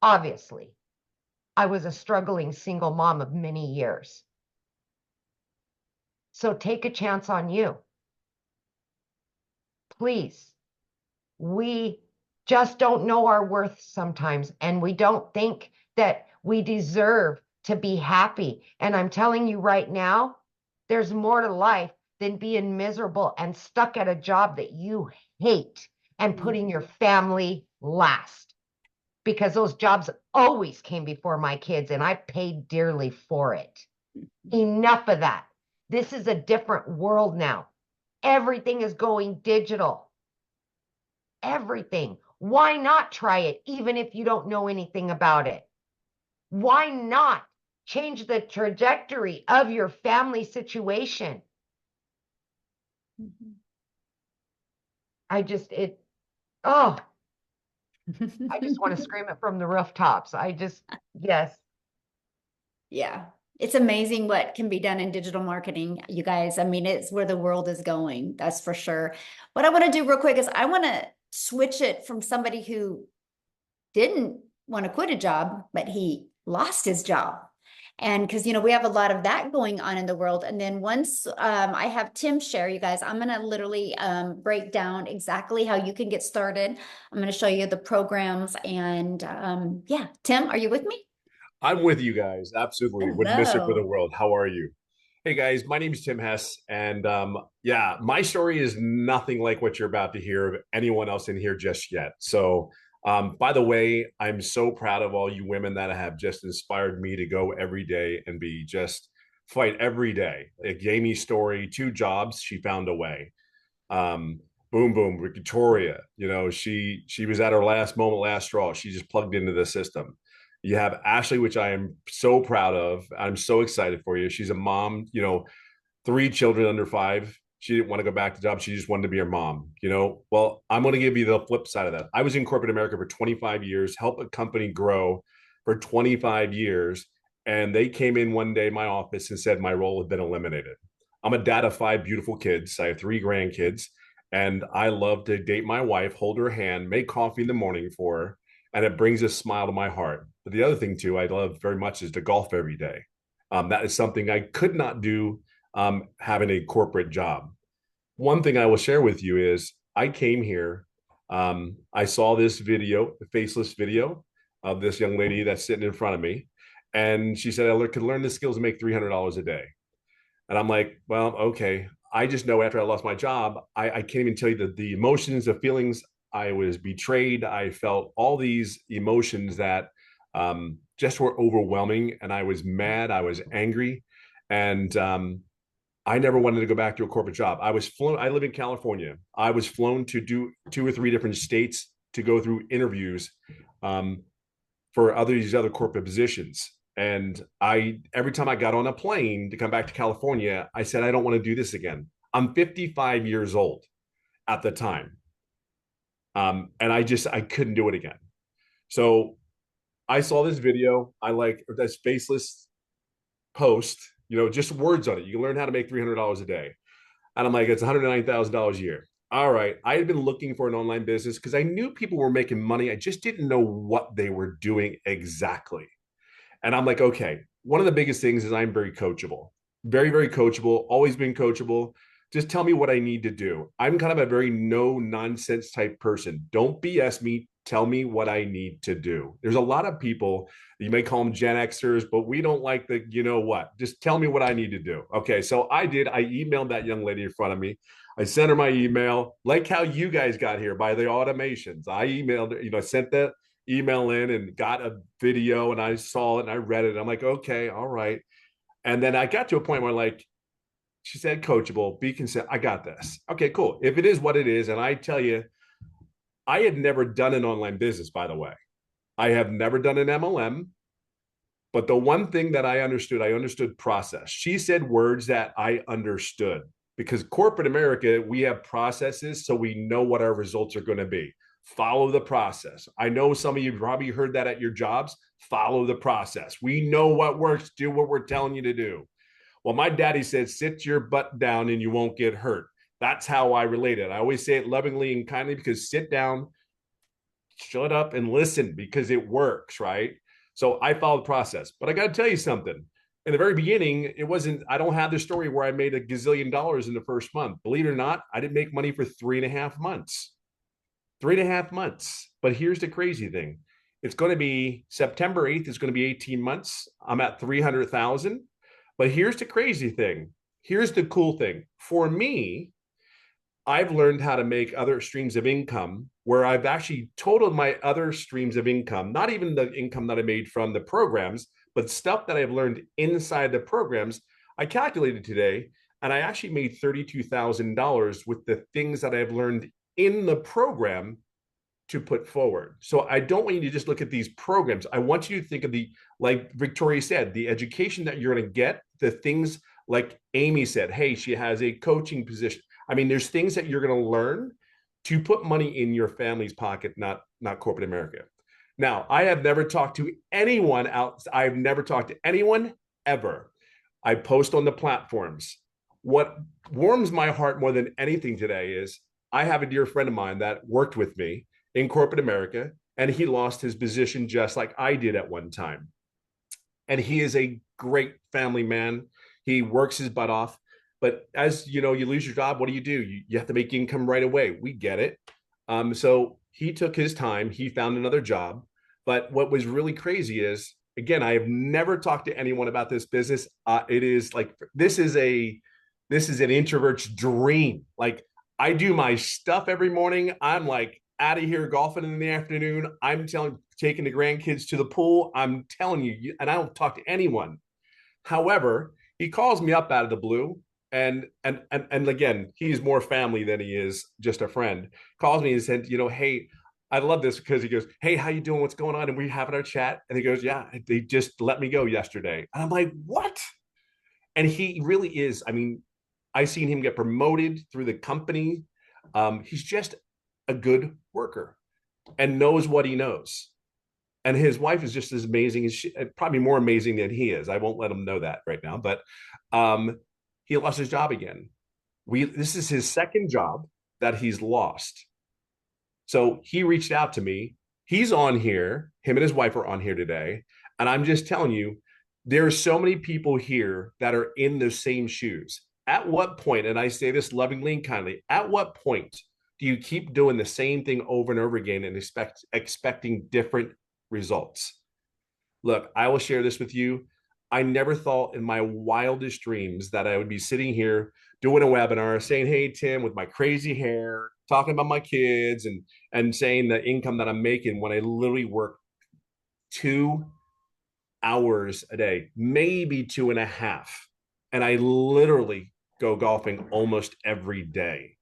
Obviously, I was a struggling single mom of many years. So take a chance on you. Please. We just don't know our worth sometimes, and we don't think that we deserve to be happy. And I'm telling you right now, there's more to life than being miserable and stuck at a job that you hate and putting your family last. because those jobs always came before my kids and I paid dearly for it. Enough of that. This is a different world now. Everything is going digital. Everything. Why not try it, even if you don't know anything about it? Why not change the trajectory of your family situation? I just want to scream it from the rooftops. Yes. Yeah. It's amazing what can be done in digital marketing, you guys. I mean, it's where the world is going. That's for sure. What I want to do real quick is I want to switch it from somebody who didn't want to quit a job, but he lost his job. And because, we have a lot of that going on in the world. And then once I have Tim share, you guys, I'm going to literally break down exactly how you can get started. I'm going to show you the programs. And yeah, Tim, are you with me? I'm with you guys. Absolutely. Wouldn't miss it for the world. How are you? Hey guys, my name is Tim Hess. And yeah, my story is nothing like what you're about to hear of anyone else in here just yet. So, by the way, I'm so proud of all you women that have just inspired me to go every day and be just fight every day. Like Jamie's story, 2 jobs, she found a way. Boom, boom, Victoria, she was at her last moment, last straw. She just plugged into the system. You have Ashley, which I am so proud of. I'm so excited for you. She's a mom, 3 children under 5. She didn't want to go back to job. She just wanted to be her mom, Well, I'm going to give you the flip side of that. I was in corporate America for 25 years, helped a company grow for 25 years. And they came in one day in my office and said my role had been eliminated. I'm a dad of 5 beautiful kids. I have 3 grandkids. And I love to date my wife, hold her hand, make coffee in the morning for her, and it brings a smile to my heart. But the other thing too, I love very much is to golf every day. That is something I could not do having a corporate job. One thing I will share with you is I came here. I saw this video, the faceless video of this young lady that's sitting in front of me. And she said, I could learn the skills and make $300 a day. And I'm like, well, okay. I just know after I lost my job, I can't even tell you the emotions, the feelings. I was betrayed. I felt all these emotions that just were overwhelming. And I was mad. I was angry. And I never wanted to go back to a corporate job. I was flown. I live in California. I was flown to do 2 or 3 different states to go through interviews for these other corporate positions. And every time I got on a plane to come back to California, I said, I don't want to do this again. I'm 55 years old at the time. And I couldn't do it again. So I saw this video. I like this faceless post, just words on it. You can learn how to make $300 a day. And I'm like, it's $109,000 a year. All right. I had been looking for an online business because I knew people were making money. I just didn't know what they were doing exactly. And I'm like, okay, one of the biggest things is I'm very coachable, very, very coachable, always been coachable. Just tell me what I need to do. I'm kind of a very no nonsense type person. Don't BS me. Tell me what I need to do. There's a lot of people, you may call them Gen Xers, but we don't like the, what, just tell me what I need to do. Okay. So I emailed that young lady in front of me. I sent her my email, like how you guys got here by the automations. I emailed her, sent that email in and got a video and I saw it and I read it. I'm like, okay, all right. And then I got to a point where she said, coachable, be consistent. I got this. Okay, cool. If it is what it is, and I tell you, I had never done an online business, by the way. I have never done an MLM. But the one thing that I understood process. She said words that I understood because corporate America, we have processes, so we know what our results are going to be. Follow the process. I know some of you probably heard that at your jobs. Follow the process. We know what works. Do what we're telling you to do. Well, my daddy said, sit your butt down and you won't get hurt. That's how I relate it. I always say it lovingly and kindly because sit down, shut up and listen because it works, right? So I follow the process. But I got to tell you something. In the very beginning, I don't have the story where I made $1 gazillion in the first month. Believe it or not, I didn't make money for 3.5 months. 3.5 months. But here's the crazy thing. It's going to be September 8th. It's going to be 18 months. I'm at 300,000. But here's the crazy thing. Here's the cool thing. For me, I've learned how to make other streams of income where I've actually totaled my other streams of income, not even the income that I made from the programs, but stuff that I've learned inside the programs. I calculated today, and I actually made $32,000 with the things that I've learned in the program to put forward. So I don't want you to just look at these programs. I want you to think of the, like Victoria said, the education that you're going to get, the things like Amy said, hey, she has a coaching position. I mean, there's things that you're going to learn to put money in your family's pocket, not corporate America. Now, I have never talked to anyone else. I've never talked to anyone ever. I post on the platforms. What warms my heart more than anything today is I have a dear friend of mine that worked with me in corporate America, and he lost his position just like I did at one time. And he is a great family man. He works his butt off. But as you know, you lose your job, what do? You have to make income right away. We get it. So he took his time. He found another job. But what was really crazy is, again, I have never talked to anyone about this business. It is like this is an introvert's dream. Like I do my stuff every morning. I'm like out of here golfing in the afternoon. Taking the grandkids to the pool. I'm telling you, and I don't talk to anyone. However, he calls me up out of the blue, and again, he's more family than he is just a friend. Calls me and said, hey, I love this because he goes, hey, how you doing? What's going on? And we having our chat, and he goes, yeah, they just let me go yesterday. And I'm like, what? And he really is. I mean, I seen him get promoted through the company. He's just a good worker and knows what he knows. And his wife is just as amazing as probably more amazing than he is. I won't let him know that right now, but he lost his job again. This is his second job that he's lost. So he reached out to me. He's on here. Him and his wife are on here today. And I'm just telling you, there are so many people here that are in those same shoes. At what point, and I say this lovingly and kindly, at what point do you keep doing the same thing over and over again and expecting different results? Look, I will share this with you. I never thought in my wildest dreams that I would be sitting here doing a webinar saying, hey, Tim, with my crazy hair, talking about my kids and saying the income that I'm making when I literally work 2 hours a day, maybe 2.5. And I literally go golfing almost every day.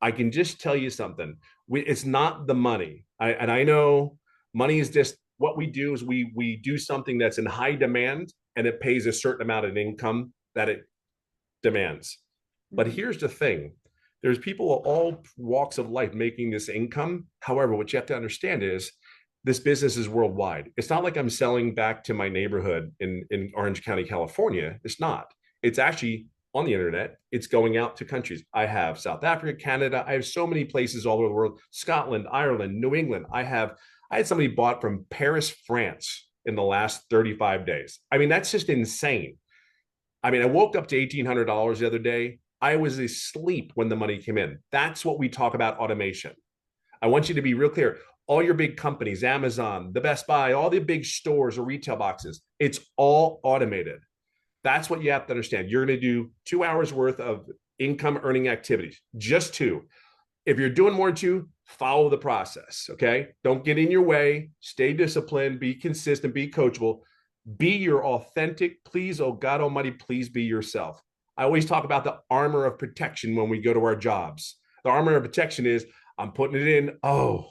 I can just tell you something. It's not the money. I know money is just what we do is we do something that's in high demand and it pays a certain amount of income that it demands. But here's the thing. There's people of all walks of life making this income. However, what you have to understand is this business is worldwide. It's not like I'm selling back to my neighborhood in Orange County, California. It's not. It's actually on the internet. It's going out to countries. I have South Africa, Canada. I have so many places all over the world. Scotland, Ireland, New England. I had somebody bought from Paris, France in the last 35 days. I mean, that's just insane. I mean, I woke up to $1,800 the other day. I was asleep when the money came in. That's what we talk about automation. I want you to be real clear. All your big companies, Amazon, the Best Buy, all the big stores or retail boxes, it's all automated. That's what you have to understand. You're going to do 2 hours worth of income earning activities, just 2. If you're doing more than 2, follow the process. Okay. Don't get in your way. Stay disciplined, be consistent, be coachable, be your authentic. Please, oh God Almighty, please be yourself. I always talk about the armor of protection when we go to our jobs. The armor of protection is I'm putting it in. Oh,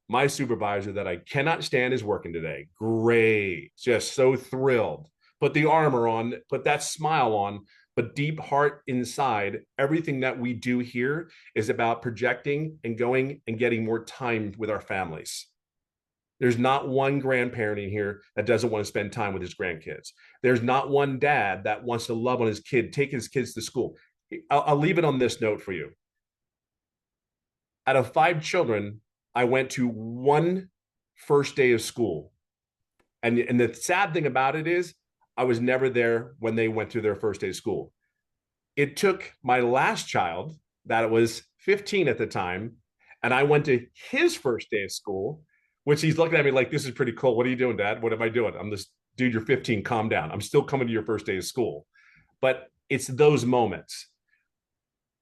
my supervisor that I cannot stand is working today. Great. Just so thrilled. Put the armor on, put that smile on, but deep heart inside, everything that we do here is about projecting and going and getting more time with our families. There's not one grandparent in here that doesn't want to spend time with his grandkids. There's not one dad that wants to love on his kid, take his kids to school. I'll leave it on this note for you. Out of 5 children, I went to 1 first day of school. And the sad thing about it is I was never there when they went to their first day of school. It took my last child, that was 15 at the time, and I went to his first day of school, which he's looking at me like, this is pretty cool. What are you doing, Dad? What am I doing? I'm this dude, you're 15, calm down. I'm still coming to your first day of school. But it's those moments.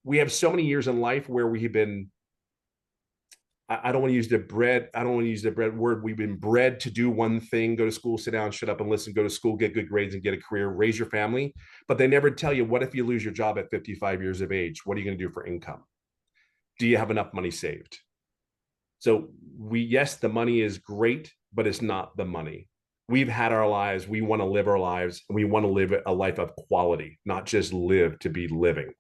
We have so many years in life where we have been I don't want to use the bread. I don't want to use the bread word. We've been bred to do one thing: go to school, sit down, shut up and listen, go to school, get good grades and get a career, raise your family. But they never tell you, what if you lose your job at 55 years of age? What are you going to do for income? Do you have enough money saved? So yes, the money is great, but it's not the money. We've had our lives. We want to live our lives, and we want to live a life of quality, not just live to be living.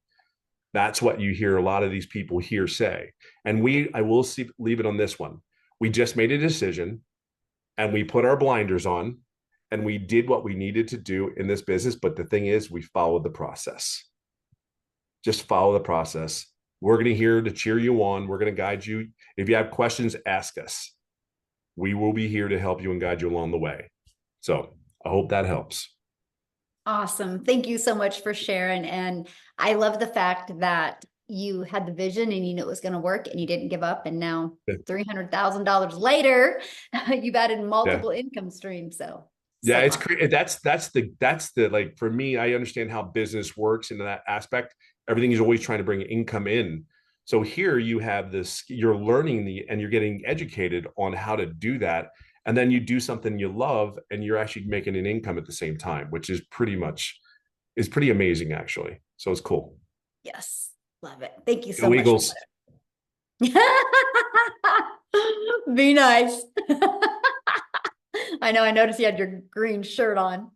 That's what you hear a lot of these people here say. And I will leave it on this one. We just made a decision, and we put our blinders on, and we did what we needed to do in this business. But the thing is, we followed the process. Just follow the process. We're going to here to cheer you on. We're going to guide you. If you have questions, ask us. We will be here to help you and guide you along the way. So I hope that helps. Awesome. Thank you so much for sharing. And I love the fact that you had the vision and you knew it was going to work and you didn't give up. And now $300,000 later, you've added multiple income streams. So yeah, it's awesome. great. That's the like, for me, I understand how business works in that aspect. Everything is always trying to bring income in. So here you have this, you're learning and you're getting educated on how to do that. And then you do something you love and you're actually making an income at the same time, which is pretty amazing, actually. So it's cool. Yes. Love it. Thank you so Go much. Eagles. Be nice. I noticed you had your green shirt on.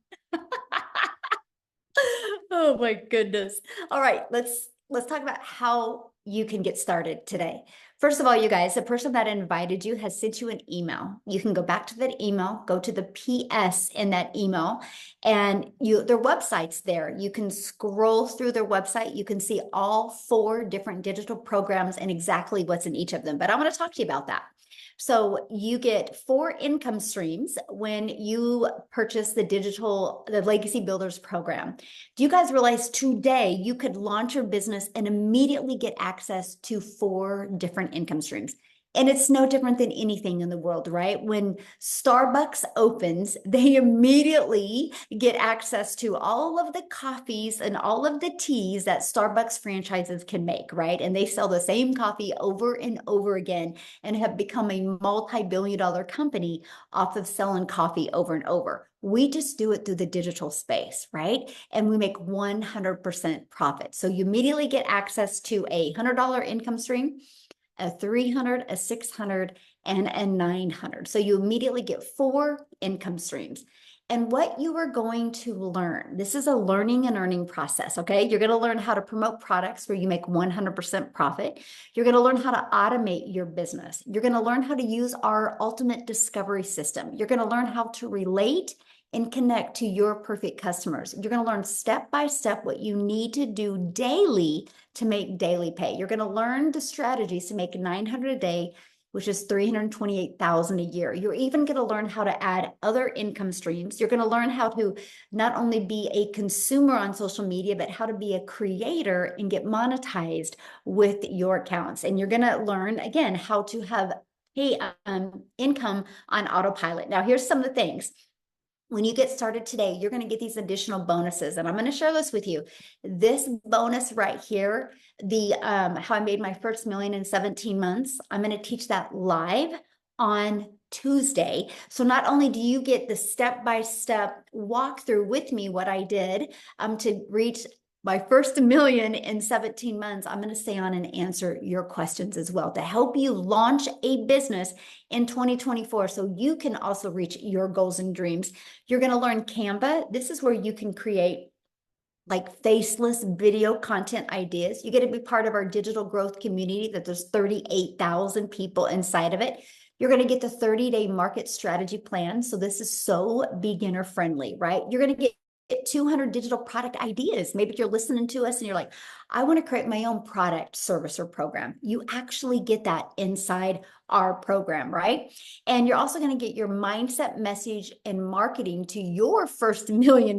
Oh my goodness. All right, let's talk about how you can get started today. First of all, you guys, the person that invited you has sent you an email. You can go back to that email, go to the PS in that email, and their website's there. You can scroll through their website. You can see all 4 different digital programs and exactly what's in each of them. But I want to talk to you about that. So you get 4 income streams when you purchase the Legacy Builders program. Do you guys realize today you could launch your business and immediately get access to 4 different income streams? And it's no different than anything in the world, right? When Starbucks opens, they immediately get access to all of the coffees and all of the teas that Starbucks franchises can make, right? And they sell the same coffee over and over again and have become a multi-billion-dollar company off of selling coffee over and over. We just do it through the digital space, right? And we make 100% profit. So you immediately get access to a $100 income stream, a 300, a 600, and a 900. So you immediately get 4 income streams. And what you are going to learn, this is a learning and earning process, okay? You're going to learn how to promote products where you make 100% profit. You're going to learn how to automate your business. You're going to learn how to use our ultimate discovery system. You're going to learn how to relate and connect to your perfect customers. You're going to learn step by step what you need to do daily to make daily pay. You're going to learn the strategies to make 900 a day, which is 328,000 a year. You're even going to learn how to add other income streams. You're going to learn how to not only be a consumer on social media, but how to be a creator and get monetized with your accounts. And you're going to learn, again, how to have income on autopilot. Now, here's some of the things. When you get started today, you're going to get these additional bonuses, and I'm going to share this with you. This bonus right here, the how I made my first million in 17 months, I'm going to teach that live on Tuesday. So not only do you get the step-by-step walkthrough with me, what I did to reach my first million in 17 months, I'm going to stay on and answer your questions as well to help you launch a business in 2024 so you can also reach your goals and dreams. You're going to learn Canva. This is where you can create like faceless video content ideas. You get to be part of our digital growth community that there's 38,000 people inside of it. You're going to get the 30-day market strategy plan. So this is so beginner friendly, right? You're going to get 200 digital product ideas. Maybe you're listening to us and you're like, I want to create my own product, service, or program. You actually get that inside our program, right? And you're also going to get your mindset, message, and marketing to your first $1 million.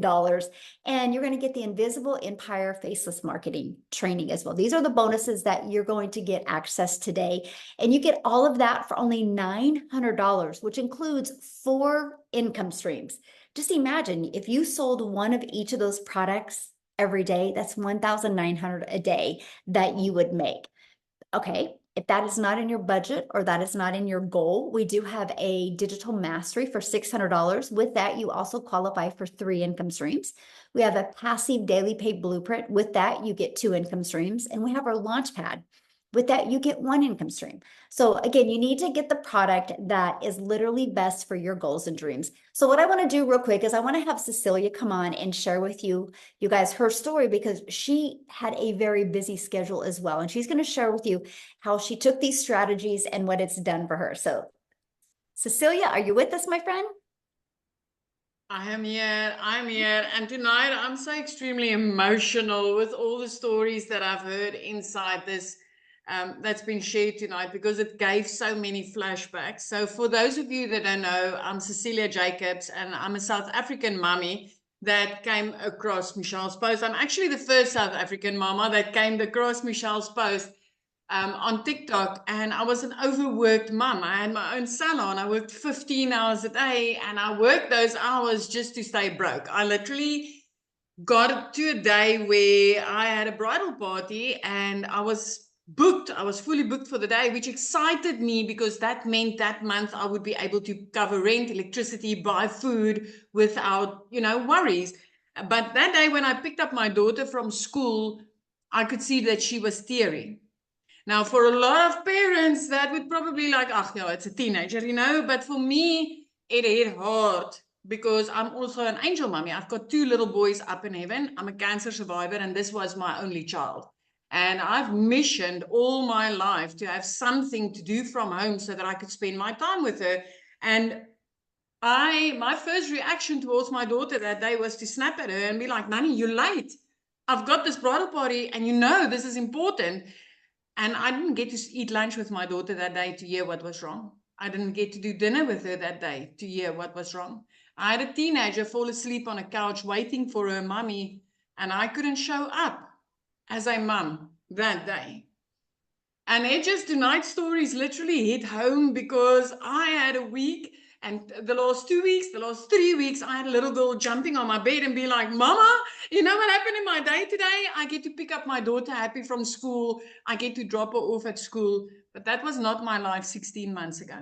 And you're going to get the Invisible Empire Faceless Marketing training as well. These are the bonuses that you're going to get access today. And you get all of that for only $900, which includes 4 income streams. Just imagine if you sold one of each of those products every day, that's $1,900 a day that you would make. Okay, If that is not in your budget or that is not in your goal, we do have a digital mastery for $600. With that, you also qualify for 3 income streams. We have a passive daily pay blueprint. With that, you get 2 income streams. And we have our launch pad. With that, you get 1 income stream. So again, you need to get the product that is literally best for your goals and dreams. So what I want to do real quick is I want to have Cecilia come on and share with you guys her story, because she had a very busy schedule as well. And she's going to share with you how she took these strategies and what it's done for her. So Cecilia, are you with us, my friend? I am here. I'm here. And tonight I'm so extremely emotional with all the stories that I've heard inside this that's been shared tonight, because it gave so many flashbacks. So for those of you that don't know, I'm Cecilia Jacobs, and I'm a South African mommy that came across Michelle's post. I'm actually the first South African mama that came across Michelle's post on TikTok, and I was an overworked mum. I had my own salon. I worked 15 hours a day, and I worked those hours just to stay broke. I literally got to a day where I had a bridal party and I was booked. I was fully booked for the day, which excited me because that meant that month I would be able to cover rent, electricity, buy food without, worries. But that day when I picked up my daughter from school, I could see that she was tearing. Now, for a lot of parents, that would probably like, yeah, it's a teenager, but for me, it hit hard because I'm also an angel mommy. I've got 2 little boys up in heaven. I'm a cancer survivor, and this was my only child. And I've missioned all my life to have something to do from home so that I could spend my time with her. And my first reaction towards my daughter that day was to snap at her and be like, Nanny, you're late. I've got this bridal party and this is important. And I didn't get to eat lunch with my daughter that day to hear what was wrong. I didn't get to do dinner with her that day to hear what was wrong. I had a teenager fall asleep on a couch waiting for her mommy, and I couldn't show up as a mum that day. And tonight's stories literally hit home because I had a week, and the last 2 weeks, the last 3 weeks, I had a little girl jumping on my bed and be like, Mama, you know what happened in my day today? I get to pick up my daughter happy from school. I get to drop her off at school. But that was not my life 16 months ago.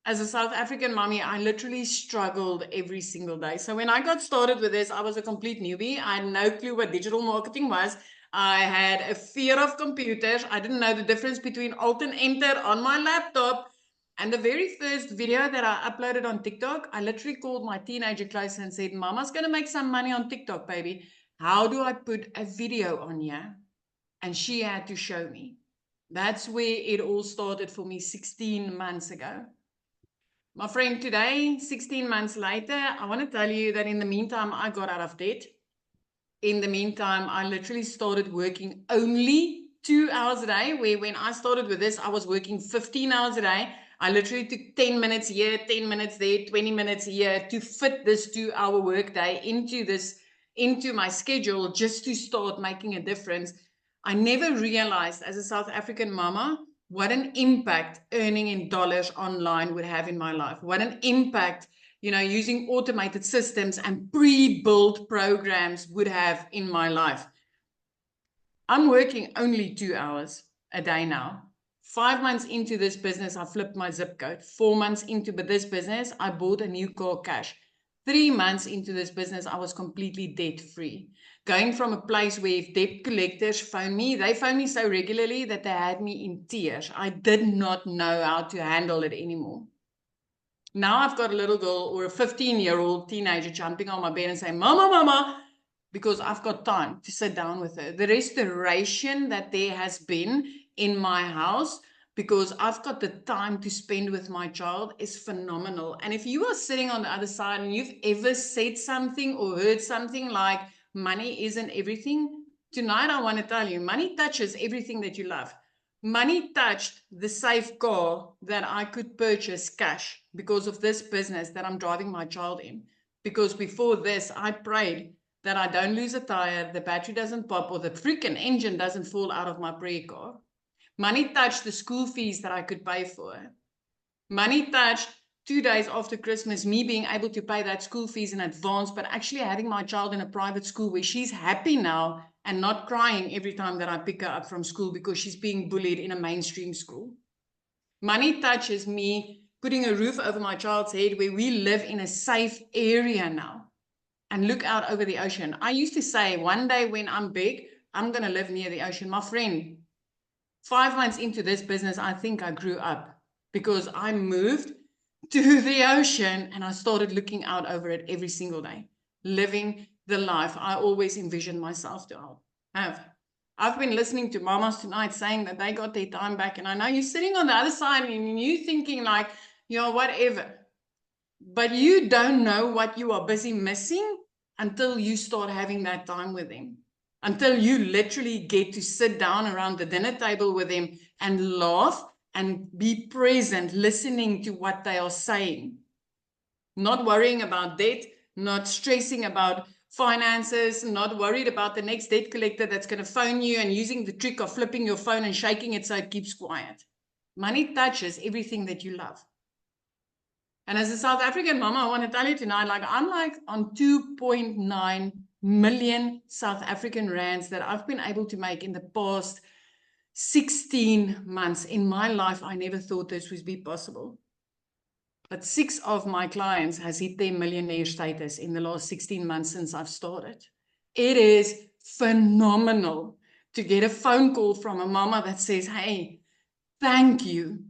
As a South African mommy, I literally struggled every single day. So when I got started with this, I was a complete newbie. I had no clue what digital marketing was. I had a fear of computers. I didn't know the difference between Alt and Enter on my laptop. And the very first video that I uploaded on TikTok, I literally called my teenager close and said, Mama's going to make some money on TikTok, baby. How do I put a video on here? And she had to show me. That's where it all started for me 16 months ago. My friend, today, 16 months later, I want to tell you that in the meantime, I got out of debt. In the meantime, I literally started working only 2 hours a day, where when I started with this, I was working 15 hours a day. I literally took 10 minutes here, 10 minutes there, 20 minutes here to fit this 2-hour workday into my schedule just to start making a difference. I never realized as a South African mama what an impact earning in dollars online would have in my life. What an impact, using automated systems and pre-built programs would have in my life. I'm working only 2 hours a day now. 5 months into this business, I flipped my zip code. 4 months into this business, I bought a new car cash. 3 months into this business, I was completely debt-free. Going from a place where if debt collectors phone me, they phone me so regularly that they had me in tears. I did not know how to handle it anymore. Now I've got a little girl or a 15-year-old teenager jumping on my bed and saying, Mama, Mama, because I've got time to sit down with her. The restoration that there has been in my house because I've got the time to spend with my child is phenomenal. And if you are sitting on the other side and you've ever said something or heard something like money isn't everything, tonight I want to tell you, money touches everything that you love. Money touched the safe car that I could purchase cash because of this business that I'm driving my child in. Because before this, I prayed that I don't lose a tire, the battery doesn't pop, or the freaking engine doesn't fall out of my prayer car. Money touched the school fees that I could pay for. Money touched 2 days after Christmas, me being able to pay that school fees in advance, but actually having my child in a private school where she's happy now and not crying every time that I pick her up from school because she's being bullied in a mainstream school. Money touches me putting a roof over my child's head where we live in a safe area now and look out over the ocean. I used to say, one day when I'm big, I'm going to live near the ocean. My friend, 5 months into this business, I think I grew up because I moved to the ocean and I started looking out over it every single day, living the life I always envisioned myself to have. I've been listening to mamas tonight saying that they got their time back, and I know you're sitting on the other side and you're thinking like, whatever. But you don't know what you are busy missing until you start having that time with them. Until you literally get to sit down around the dinner table with them and laugh and be present, listening to what they are saying. Not worrying about debt, not stressing about finances, not worried about the next debt collector that's going to phone you and using the trick of flipping your phone and shaking it so it keeps quiet. Money touches everything that you love. And as a South African mama, I want to tell you tonight, I'm on 2.9 million South African rands that I've been able to make in the past 16 months. In my life, I never thought this would be possible. But 6 of my clients has hit their millionaire status in the last 16 months since I've started. It is phenomenal to get a phone call from a mama that says, hey, thank you.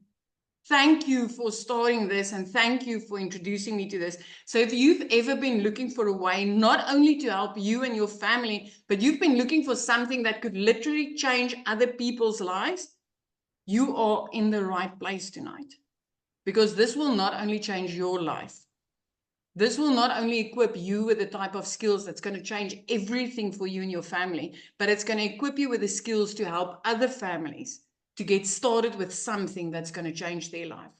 Thank you for starting this, and thank you for introducing me to this. So if you've ever been looking for a way not only to help you and your family, but you've been looking for something that could literally change other people's lives, you are in the right place tonight. Because this will not only change your life, this will not only equip you with the type of skills that's going to change everything for you and your family, but it's going to equip you with the skills to help other families to get started with something that's going to change their life.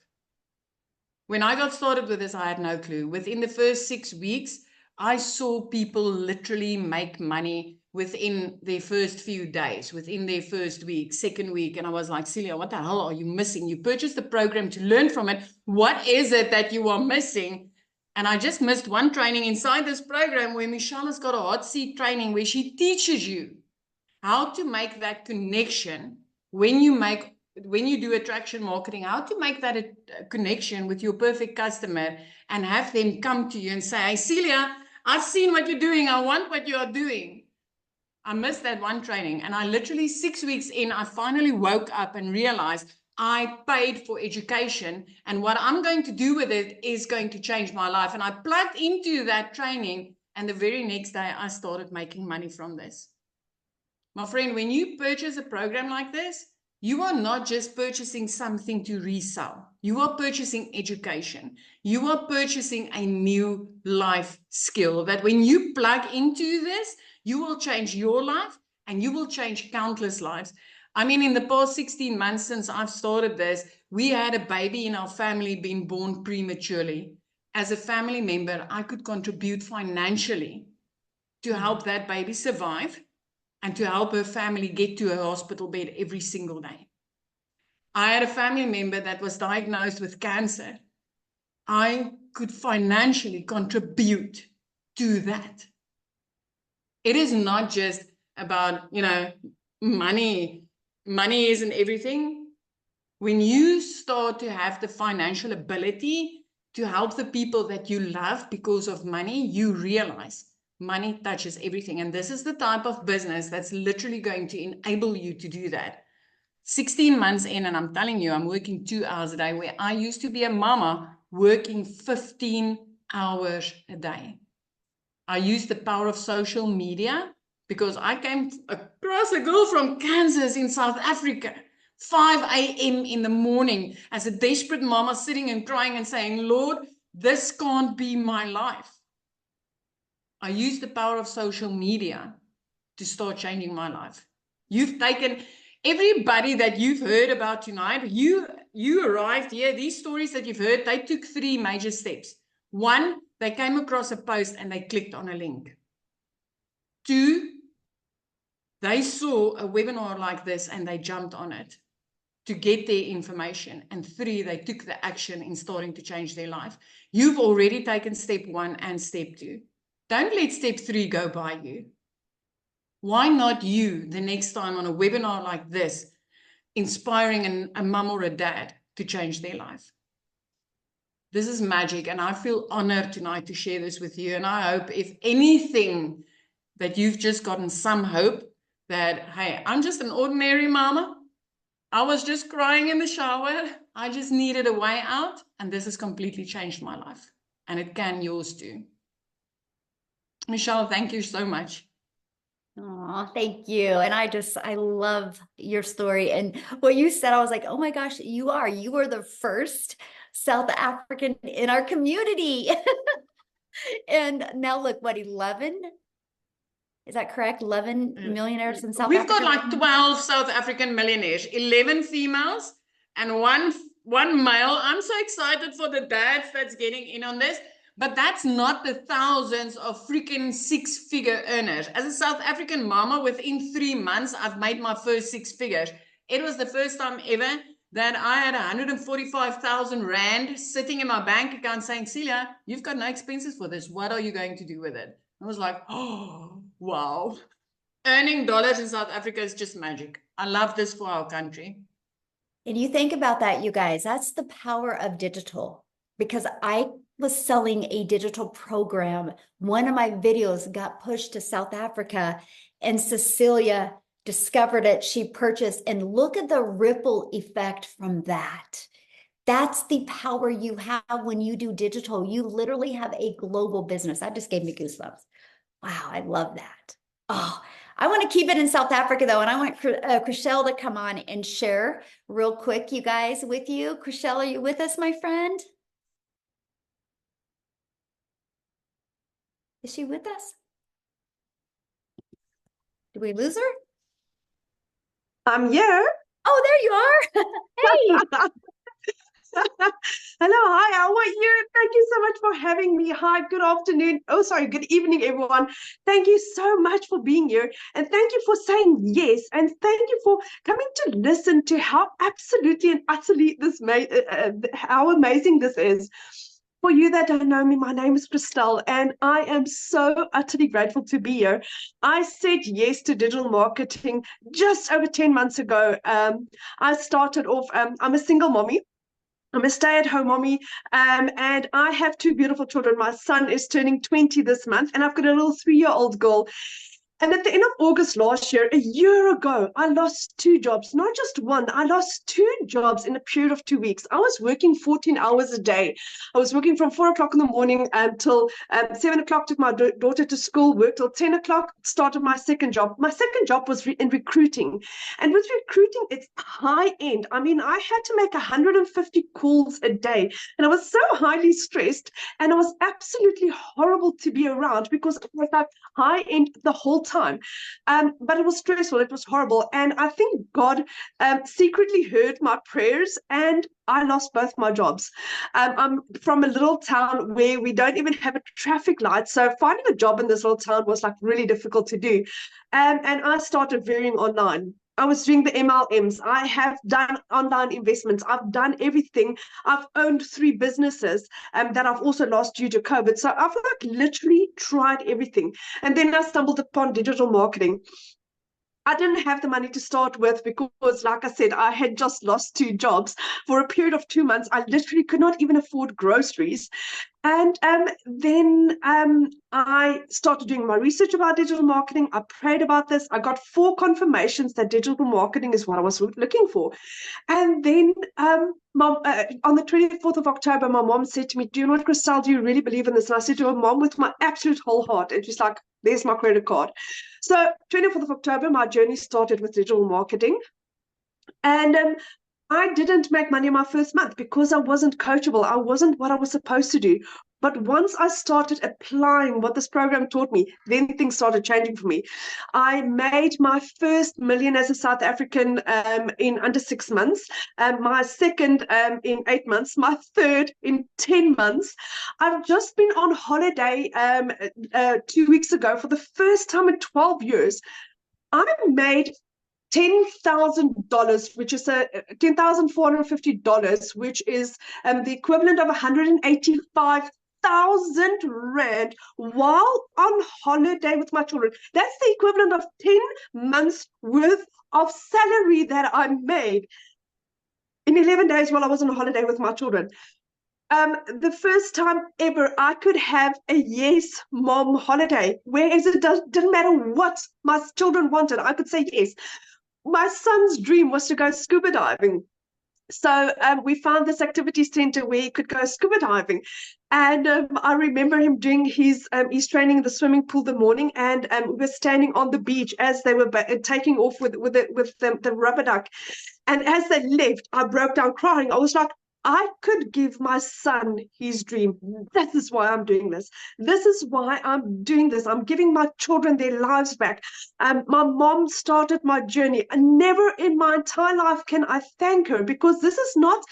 When I got started with this, I had no clue. Within the first 6 weeks, I saw people literally make money within their first few days, within their first week, second week. And I was like, Celia, what the hell are you missing? You purchased the program to learn from it. What is it that you are missing? And I just missed one training inside this program where Michelle has got a hot seat training where she teaches you how to make that connection when you do attraction marketing, how to make that a connection with your perfect customer and have them come to you and say, hey, Celia, I've seen what you're doing. I want what you are doing. I missed that one training. And I literally 6 weeks in, I finally woke up and realized I paid for education. And what I'm going to do with it is going to change my life. And I plugged into that training. And the very next day, I started making money from this. My friend, when you purchase a program like this, you are not just purchasing something to resell. You are purchasing education. You are purchasing a new life skill that when you plug into this, you will change your life and you will change countless lives. I mean, in the past 16 months since I've started this, we had a baby in our family being born prematurely. As a family member, I could contribute financially to help that baby survive and to help her family get to a hospital bed every single day. I had a family member that was diagnosed with cancer. I could financially contribute to that. It is not just about, money. Money isn't everything. When you start to have the financial ability to help the people that you love because of money, you realize money touches everything. And this is the type of business that's literally going to enable you to do that. 16 months in, and I'm telling you, I'm working 2 hours a day, where I used to be a mama working 15 hours a day. I used the power of social media because I came across a girl from Kansas in South Africa, 5 a.m. in the morning, as a desperate mama sitting and crying and saying, Lord, this can't be my life. I used the power of social media to start changing my life. You've taken everybody that you've heard about tonight. You arrived here. These stories that you've heard, they took 3 major steps. 1, they came across a post and they clicked on a link. 2, they saw a webinar like this and they jumped on it to get their information. And 3, they took the action in starting to change their life. You've already taken step 1 and step 2. Don't let step 3 go by you. Why not you the next time on a webinar like this, inspiring a mum or a dad to change their life? This is magic, and I feel honored tonight to share this with you. And I hope, if anything, that you've just gotten some hope that, hey, I'm just an ordinary mama. I was just crying in the shower. I just needed a way out, and this has completely changed my life. And it can yours too. Michelle, thank you so much. Oh, thank you. And I love your story. And what you said, I was like, oh my gosh, you are the first South African in our community. And now look, what, 11? Is that correct? 11 millionaires in South We've Africa? got like 12 South African millionaires, 11 females and one male. I'm so excited for the dads that's getting in on this. But that's not the thousands of freaking six-figure earners. As a South African mama, within 3 months, I've made my first six figures. It was the first time ever that I had 145,000 Rand sitting in my bank account saying, Celia, you've got no expenses for this. What are you going to do with it? I was like, oh, wow. Earning dollars in South Africa is just magic. I love this for our country. And you think about that, you guys, that's the power of digital. Because I was selling a digital program. One of my videos got pushed to South Africa, and Cecilia discovered it. She purchased, and look at the ripple effect from that. That's the power you have when you do digital. You literally have a global business. That just gave me goosebumps. Wow, I love that. Oh, I want to keep it in South Africa though, and I want Chriselle to come on and share real quick, you guys, with you. Chriselle, are you with us, my friend? Is she with us? Did we lose her? I'm here. Oh, there you are. Hey. Hello, hi, how are you? Thank you so much for having me. Hi, good afternoon. Oh, sorry, good evening, everyone. Thank you so much for being here. And thank you for saying yes. And thank you for coming to listen to how absolutely and utterly how amazing this is. For you that don't know me, my name is Christelle, and I am so utterly grateful to be here. I said yes to digital marketing just over 10 months ago. I started off, I'm a single mommy. I'm a stay-at-home mommy, and I have two beautiful children. My son is turning 20 this month, and I've got a little 3-year-old girl. And at the end of August last year, a year ago, I lost 2 jobs, not just one. I lost 2 jobs in a period of 2 weeks. I was working 14 hours a day. I was working from 4 o'clock in the morning until 7 o'clock, took my daughter to school, worked till 10 o'clock, started my second job. My second job was in recruiting. And with recruiting, it's high end. I mean, I had to make 150 calls a day. And I was so highly stressed, and it was absolutely horrible to be around because it was like high end the whole time. But it was stressful. It was horrible. And I think God secretly heard my prayers, and I lost both my jobs. I'm from a little town where we don't even have a traffic light. So finding a job in this little town was like really difficult to do. And I started veering online. I was doing the MLMs. I have done online investments. I've done everything. I've owned 3 businesses that I've also lost due to COVID. So I've like literally tried everything. And then I stumbled upon digital marketing. I didn't have the money to start with because, like I said, I had just lost 2 jobs for a period of 2 months. I literally could not even afford groceries. And then I started doing my research about digital marketing. I prayed about this. I got 4 confirmations that digital marketing is what I was looking for. And then on the 24th of October, my mom said to me, do you know what, Christelle, do you really believe in this? And I said to her, Mom, with my absolute whole heart. And she's like, there's my credit card. So 24th of October, my journey started with digital marketing. And I didn't make money my first month because I wasn't coachable. I wasn't what I was supposed to do. But once I started applying what this program taught me, then things started changing for me. I made my first million as a South African in under 6 months, my second in 8 months, my third in 10 months. I've just been on holiday 2 weeks ago for the first time in 12 years. I made $10,000, which is $10,450, which is the equivalent of 185 1,000 Rand while on holiday with my children. That's the equivalent of 10 months worth of salary that I made in 11 days while I was on holiday with my children. The first time ever I could have a yes, mom holiday, whereas it didn't matter what my children wanted, I could say yes. My son's dream was to go scuba diving. So we found this activity center where he could go scuba diving. And I remember him doing his training in the swimming pool the morning, and we were standing on the beach as they were taking off with the rubber duck. And as they left, I broke down crying. I was like, I could give my son his dream. This is why I'm doing this. This is why I'm doing this. I'm giving my children their lives back. My mom started my journey, and never in my entire life can I thank her, because this is not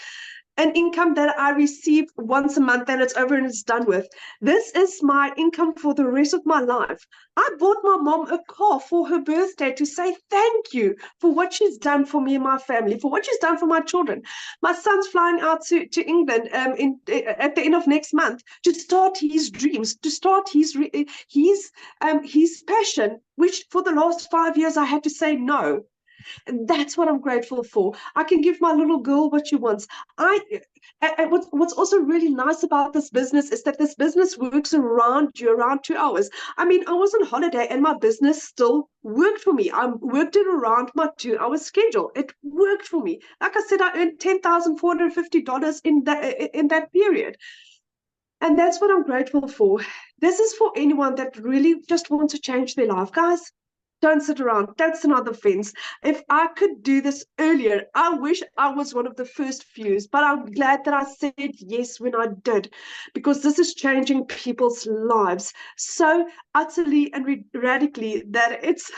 an income that I receive once a month and it's over and it's done with. This is my income for the rest of my life. I bought my mom a car for her birthday to say thank you for what she's done for me and my family, for what she's done for my children. My son's flying out to England at the end of next month to start his dreams, to start his passion, which for the last 5 years I had to say no. That's what I'm grateful for. I can give my little girl what she wants. What's also really nice about this business is that this business works around you, around 2 hours. I mean, I was on holiday and my business still worked for me. I worked it around my 2 hour schedule. It worked for me. Like I said, I earned $10,450 in that period. And that's what I'm grateful for. This is for anyone that really just wants to change their life, guys. Don't sit around. Don't sit on the fence. If I could do this earlier, I wish I was one of the first few, but I'm glad that I said yes when I did, because this is changing people's lives so utterly and radically that it's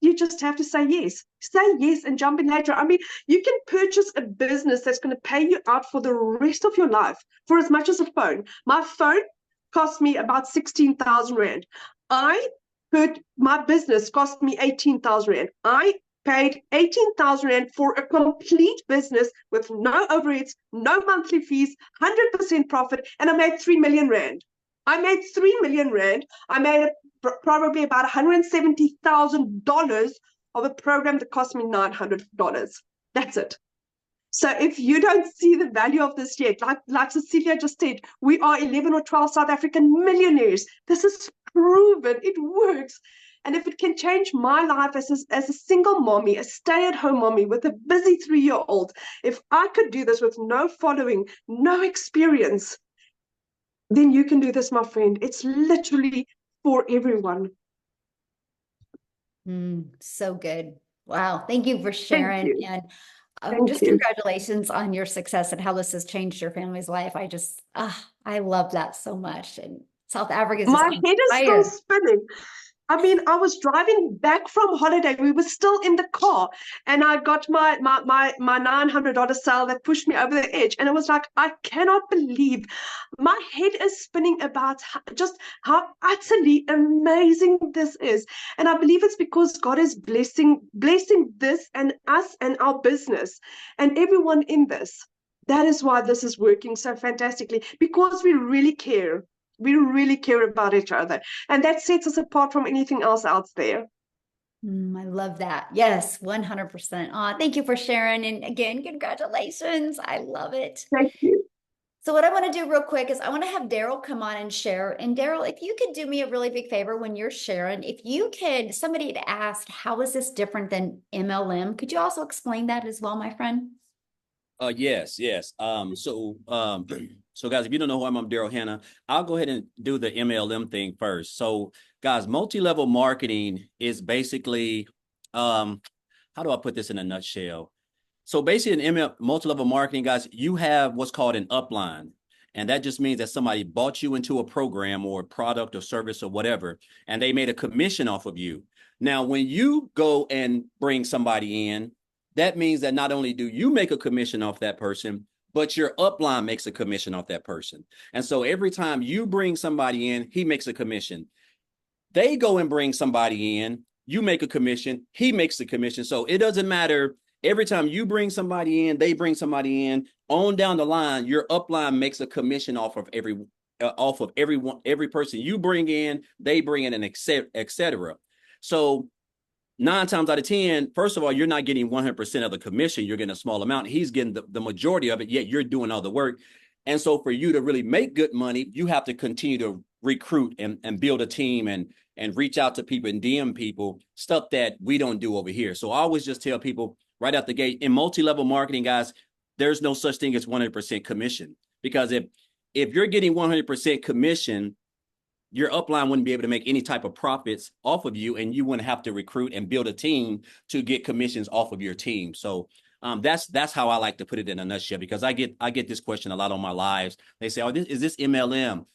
you just have to say yes. Say yes and jump in later. I mean, you can purchase a business that's going to pay you out for the rest of your life for as much as a phone. My phone cost me about 16,000 Rand. My business cost me 18,000 Rand. I paid 18,000 Rand for a complete business with no overheads, no monthly fees, 100% profit, and I made 3 million Rand. I made 3 million Rand. I made probably about $170,000 of a program that cost me $900. That's it. So if you don't see the value of this yet, like Cecilia just said, we are 11 or 12 South African millionaires. This is proven. It works. And if it can change my life as a single mommy, a stay-at-home mommy with a busy 3-year-old, if I could do this with no following, no experience, then you can do this, my friend. It's literally for everyone. So good. Wow. Thank you for sharing. And just you. Congratulations on your success and how this has changed your family's life. I love that so much. And South Africa is my head is still spinning. I mean, I was driving back from holiday. We were still in the car, and I got my $900 sale that pushed me over the edge. And it was like, I cannot believe my head is spinning about just how utterly amazing this is. And I believe it's because God is blessing this and us and our business and everyone in this. That is why this is working so fantastically, because we really care. We really care about each other. And that sets us apart from anything else out there. I love that. Yes, 100%. Thank you for sharing. And again, congratulations. I love it. Thank you. So what I want to do real quick is I want to have Daryl come on and share. And Daryl, if you could do me a really big favor when you're sharing, somebody had asked, how is this different than MLM? Could you also explain that as well, my friend? Yes. So guys, if you don't know who I'm Daryl Hannah. I'll go ahead and do the MLM thing first. So guys, multi-level marketing is basically, how do I put this in a nutshell? So basically in multi-level marketing, guys, you have what's called an upline. And that just means that somebody bought you into a program or a product or service or whatever, and they made a commission off of you. Now, when you go and bring somebody in, that means that not only do you make a commission off that person, but your upline makes a commission off that person. And so every time you bring somebody in, he makes a commission. They go and bring somebody in, you make a commission, he makes the commission. So it doesn't matter. Every time you bring somebody in, they bring somebody in, on down the line, your upline makes a commission off of off of every person you bring in, they bring in, and et cetera. So 9 times out of 10, first of all, you're not getting 100% of the commission. You're getting a small amount. He's getting the majority of it, yet you're doing all the work. And so for you to really make good money, you have to continue to recruit and build a team and reach out to people and DM people, stuff that we don't do over here. So I always just tell people right out the gate, in multi-level marketing, guys, there's no such thing as 100% commission. Because if you're getting 100% commission, your upline wouldn't be able to make any type of profits off of you, and you wouldn't have to recruit and build a team to get commissions off of your team. So that's how I like to put it in a nutshell, because I get this question a lot on my lives. They say, "Oh, is this MLM?"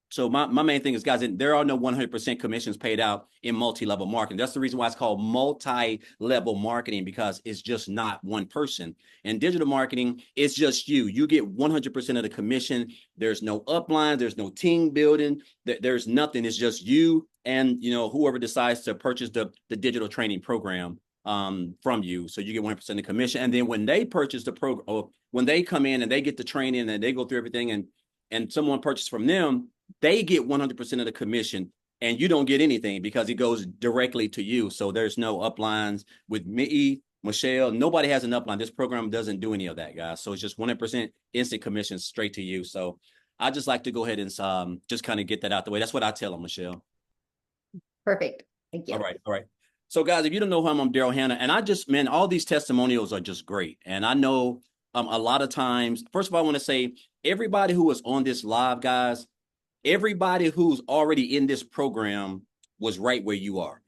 So my main thing is, guys, there are no 100% commissions paid out in multi-level marketing. That's the reason why it's called multi-level marketing, because it's just not one person. In digital marketing, it's just you. You get 100% of the commission. There's no upline. There's no team building. There's nothing. It's just you and whoever decides to purchase the digital training program from you. So you get 100% of the commission. And then when they purchase the program, or when they come in and they get the training and they go through everything, and someone purchases from them, they get 100% of the commission, and you don't get anything because it goes directly to you. So there's no uplines with me, Michelle. Nobody has an upline. This program doesn't do any of that, guys. So it's just 100% instant commission straight to you. So I just like to go ahead and just kind of get that out the way. That's what I tell them, Michelle. Perfect. Thank you. All right. So guys, if you don't know who I'm Daryl Hannah, and all these testimonials are just great. And I know a lot of times, first of all, I want to say everybody who is on this live, guys, everybody who's already in this program was right where you are.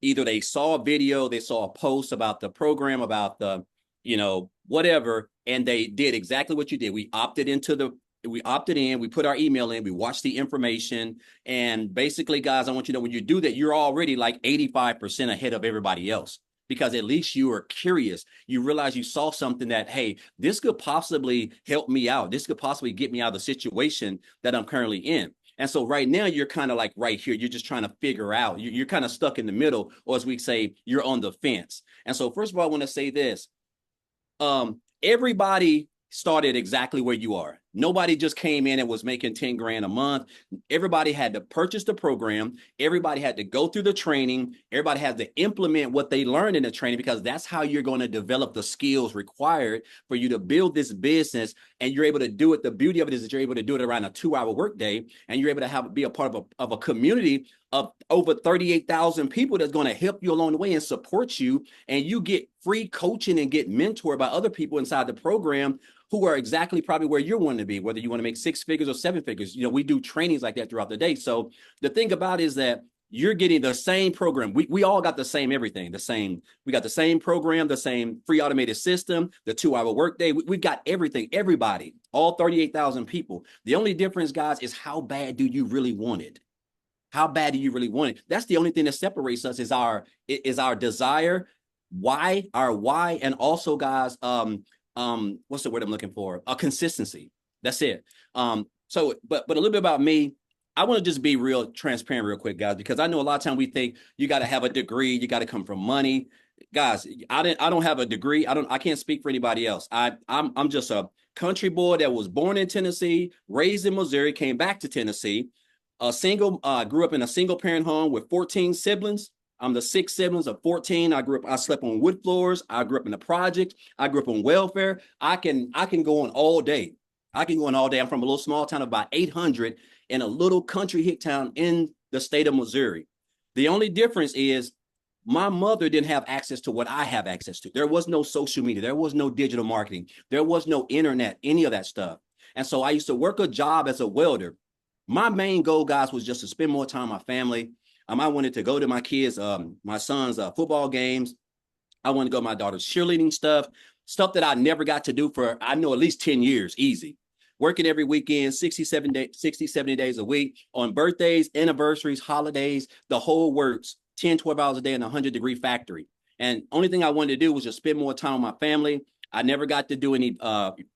Either they saw a video, they saw a post about the program, about the, whatever, and they did exactly what you did. We opted in, we put our email in, we watched the information. And basically, guys, I want you to know, when you do that, you're already like 85% ahead of everybody else, because at least you are curious. You realize you saw something that, hey, this could possibly help me out. This could possibly get me out of the situation that I'm currently in. And so right now, you're kind of like right here. You're just trying to figure out. You're kind of stuck in the middle, or as we say, you're on the fence. And so first of all, I want to say this. Everybody started exactly where you are. Nobody just came in and was making 10 grand a month. Everybody had to purchase the program. Everybody had to go through the training. Everybody had to implement what they learned in the training, because that's how you're going to develop the skills required for you to build this business. And you're able to do it. The beauty of it is that you're able to do it around a 2-hour workday, and you're able to be a part of a community of over 38,000 people that's going to help you along the way and support you. And you get free coaching and get mentored by other people inside the program who are exactly probably where you're wanting to be, whether you want to make 6 figures or 7 figures. We do trainings like that throughout the day. So the thing about it is that you're getting the same program. We all got the same everything, we got the same program, the same free automated system, the 2-hour workday. We've got everything, everybody, all 38,000 people. The only difference, guys, is how bad do you really want it? How bad do you really want it? That's the only thing that separates us, is our desire, our why, and also, guys, what's the word I'm looking for? A consistency. That's it. So, but a little bit about me. I want to just be real transparent real quick, guys, because I know a lot of time we think you got to have a degree, you got to come from money. Guys, I don't have a degree. I can't speak for anybody else. I'm just a country boy that was born in Tennessee, raised in Missouri, came back to Tennessee, grew up in a single parent home with 14 siblings. I'm the 6th siblings of 14. I slept on wood floors. I grew up in the projects. I grew up on welfare. I can go on all day. I'm from a little small town of about 800 in a little country hick town in the state of Missouri. The only difference is my mother didn't have access to what I have access to. There was no social media. There was no digital marketing. There was no internet, any of that stuff. And so I used to work a job as a welder. My main goal, guys, was just to spend more time with my family. I wanted to go to my kids, my son's football games. I wanted to go to my daughter's cheerleading stuff that I never got to do for, I know, at least 10 years, easy. Working every weekend, 60, 70 days a week, on birthdays, anniversaries, holidays, the whole works, 10, 12 hours a day in a 100-degree factory. And only thing I wanted to do was just spend more time with my family. I never got to do any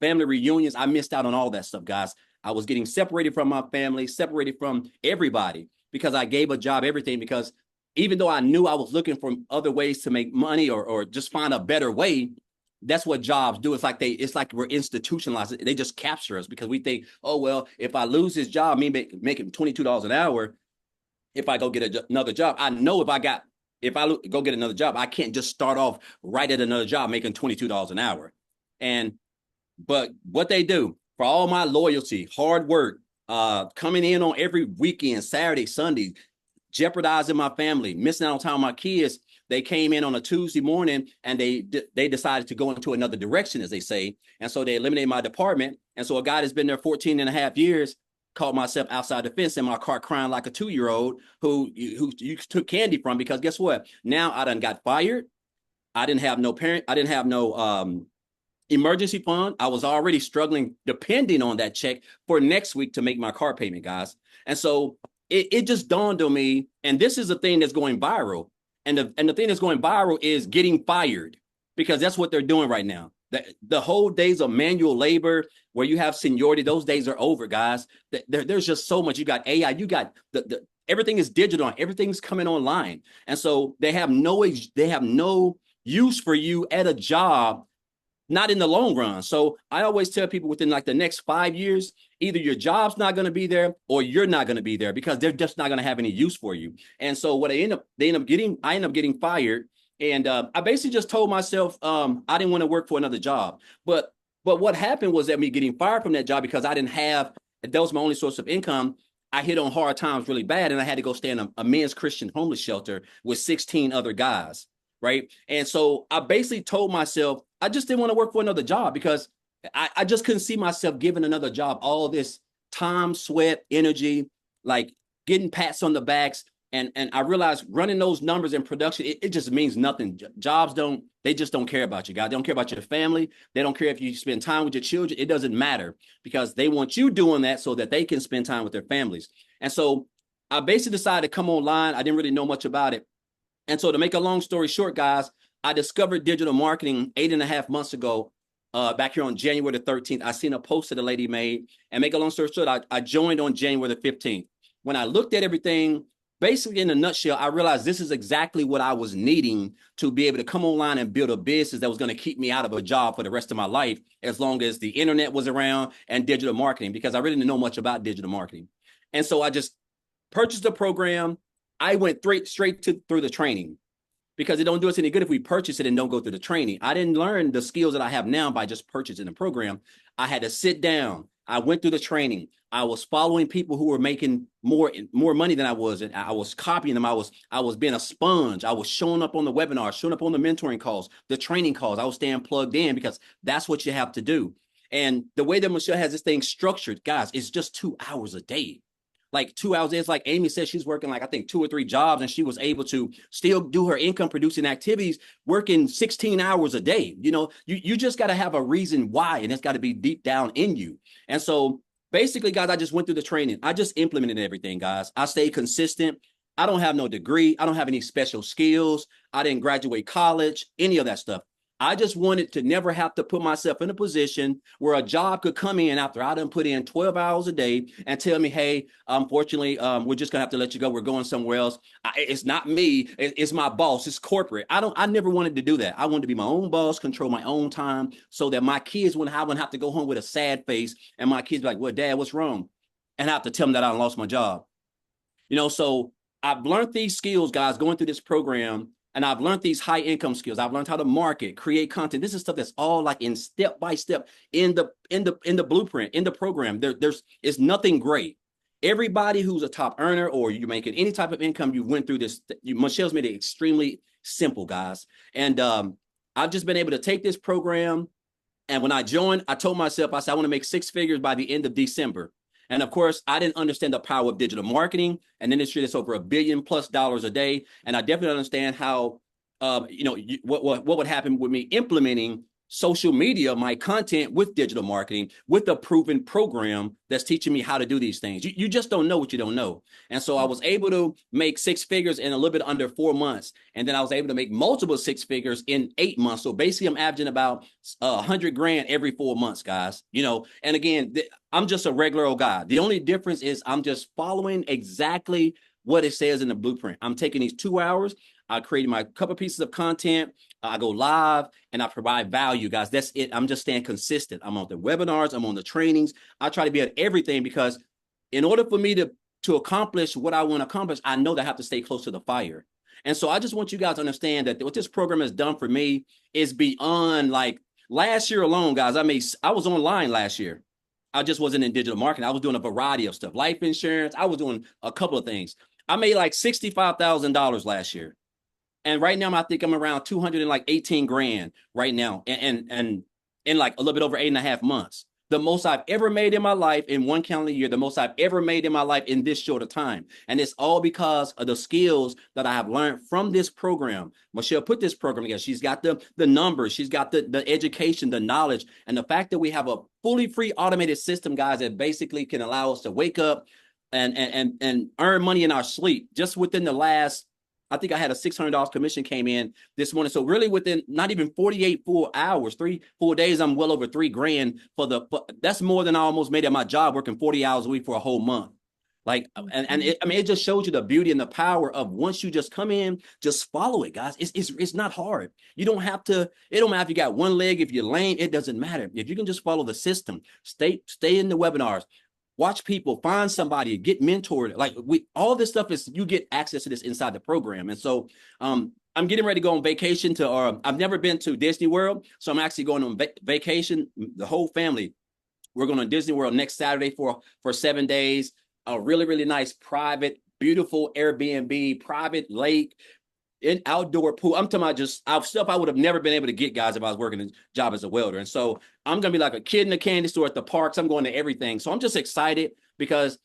family reunions. I missed out on all that stuff, guys. I was getting separated from my family, separated from everybody, because I gave a job everything. Because even though I knew I was looking for other ways to make money or just find a better way, that's what jobs do. It's like we're institutionalized. They just capture us because we think, oh, well, if I lose this job, me making $22 an hour, if I go get another job, I know if I go get another job, I can't just start off right at another job making $22 an hour. But what they do for all my loyalty, hard work, coming in on every weekend, Saturday, Sunday, jeopardizing my family, missing out on time with my kids. They came in on a Tuesday morning and they decided to go into another direction, as they say. And so they eliminated my department. And so a guy that's been there 14 and a half years caught myself outside the fence in my car crying like a 2-year-old who you took candy from, because guess what? Now I done got fired. I didn't have no parent. I didn't have no emergency fund. I was already struggling depending on that check for next week to make my car payment, guys. And so it just dawned on me, and this is the thing that's going viral. And the thing that's going viral is getting fired, because that's what they're doing right now. The whole days of manual labor where you have seniority, those days are over, guys. There's just so much. You got AI, you got everything is digital, everything's coming online. And so they have no use for you at a job, not in the long run. So I always tell people within like the next 5 years, either your job's not going to be there or you're not going to be there, because they're just not going to have any use for you. And so what I end up getting fired. And I basically just told myself I didn't want to work for another job. But what happened was that me getting fired from that job, because I didn't have, that was my only source of income, I hit on hard times really bad, and I had to go stay in a men's Christian homeless shelter with 16 other guys, right? And so I basically told myself I just didn't want to work for another job, because I just couldn't see myself giving another job all this time, sweat, energy, like getting pats on the backs. And I realized running those numbers in production, it just means nothing. Jobs they just don't care about you, guys. They don't care about your family. They don't care if you spend time with your children. It doesn't matter, because they want you doing that so that they can spend time with their families. And so I basically decided to come online. I didn't really know much about it. And so to make a long story short, guys, I discovered digital marketing 8.5 months ago, back here on January the 13th. I seen a post that a lady made, and make a long story short, I joined on January the 15th. When I looked at everything, basically in a nutshell, I realized this is exactly what I was needing to be able to come online and build a business that was going to keep me out of a job for the rest of my life, as long as the internet was around and digital marketing, because I really didn't know much about digital marketing. And so I just purchased a program. I went straight through the training, because it don't do us any good if we purchase it and don't go through the training. I didn't learn the skills that I have now by just purchasing the program. I had to sit down. I went through the training. I was following people who were making more money than I was, and I was copying them. I was being a sponge. I was showing up on the webinars, showing up on the mentoring calls, the training calls. I was staying plugged in, because that's what you have to do. And the way that Michelle has this thing structured, guys, it's just 2 hours a day. Like 2 hours. It's like Amy said, she's working like, I think 2 or 3 jobs, and she was able to still do her income producing activities, working 16 hours a day. You know, you just got to have a reason why, and it's got to be deep down in you. And so basically, guys, I just went through the training. I just implemented everything, guys. I stayed consistent. I don't have no degree. I don't have any special skills. I didn't graduate college, any of that stuff. I just wanted to never have to put myself in a position where a job could come in after I done put in 12 hours a day and tell me, hey, unfortunately, we're just gonna have to let you go. We're going somewhere else. It's not me. It's my boss. It's corporate. I never wanted to do that. I wanted to be my own boss, control my own time, so that my kids wouldn't have to go home with a sad face, and my kids be like, well, Dad, what's wrong? And I have to tell them that I lost my job. You know, so I've learned these skills, guys, going through this program. And I've learned these high income skills. I've learned how to market, create content. This is stuff that's all like in step by step in the blueprint, in the program. There's nothing great. Everybody who's a top earner, or you're making any type of income, you went through this. Michelle's made it extremely simple, guys. And I've just been able to take this program. And when I joined, I told myself, I said, I want to make 6 figures by the end of December. And of course, I didn't understand the power of digital marketing, an industry that's over $1 billion+ a day. And I definitely understand how, what would happen with me implementing social media, my content with digital marketing, with a proven program that's teaching me how to do these things. You just don't know what you don't know. And so I was able to make 6 figures in a little bit under 4 months. And then I was able to make multiple 6 figures in 8 months. So basically I'm averaging about 100 grand every 4 months, guys. You know, and again, I'm just a regular old guy. The only difference is I'm just following exactly what it says in the blueprint. I'm taking these 2 hours. I created my couple pieces of content. I go live and I provide value, guys. That's it. I'm just staying consistent. I'm on the webinars, I'm on the trainings. I try to be at everything because in order for me to accomplish what I want to accomplish, I know that I have to stay close to the fire. And so I just want you guys to understand that what this program has done for me is beyond, like, last year alone, guys. I was online last year. I just wasn't in digital marketing. I was doing a variety of stuff, life insurance. I was doing a couple of things. I made like $65,000 last year. And right now, I think I'm around 218 grand right now. And in like a little bit over 8.5 months. The most I've ever made in my life in one calendar year, the most I've ever made in my life in this short of time. And it's all because of the skills that I have learned from this program. Michelle put this program together. She's got the numbers, she's got the education, the knowledge, and the fact that we have a fully free automated system, guys, that basically can allow us to wake up and earn money in our sleep. Just within the last, I think I had a $600 commission came in this morning. So really within not even 48 full hours, 3 full days, I'm well over $3,000 that's more than I almost made at my job working 40 hours a week for a whole month. Like, it just shows you the beauty and the power of once you just come in, just follow it, guys. It's not hard. You don't have to, it don't matter if you got one leg, if you're lame, it doesn't matter. If you can just follow the system, stay in the webinars, watch people, find somebody, get mentored. Like all this stuff is, you get access to this inside the program. And so I'm getting ready to go on vacation I've never been to Disney World. So I'm actually going on vacation, the whole family. We're going to Disney World next Saturday for 7 days, a really, really nice, private, beautiful Airbnb, private lake, in outdoor pool. I'm talking about just stuff I would have never been able to get, guys, if I was working a job as a welder. And so I'm going to be like a kid in a candy store at the parks. I'm going to everything. So I'm just excited because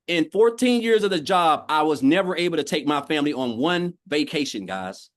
in 14 years of the job, I was never able to take my family on one vacation, guys.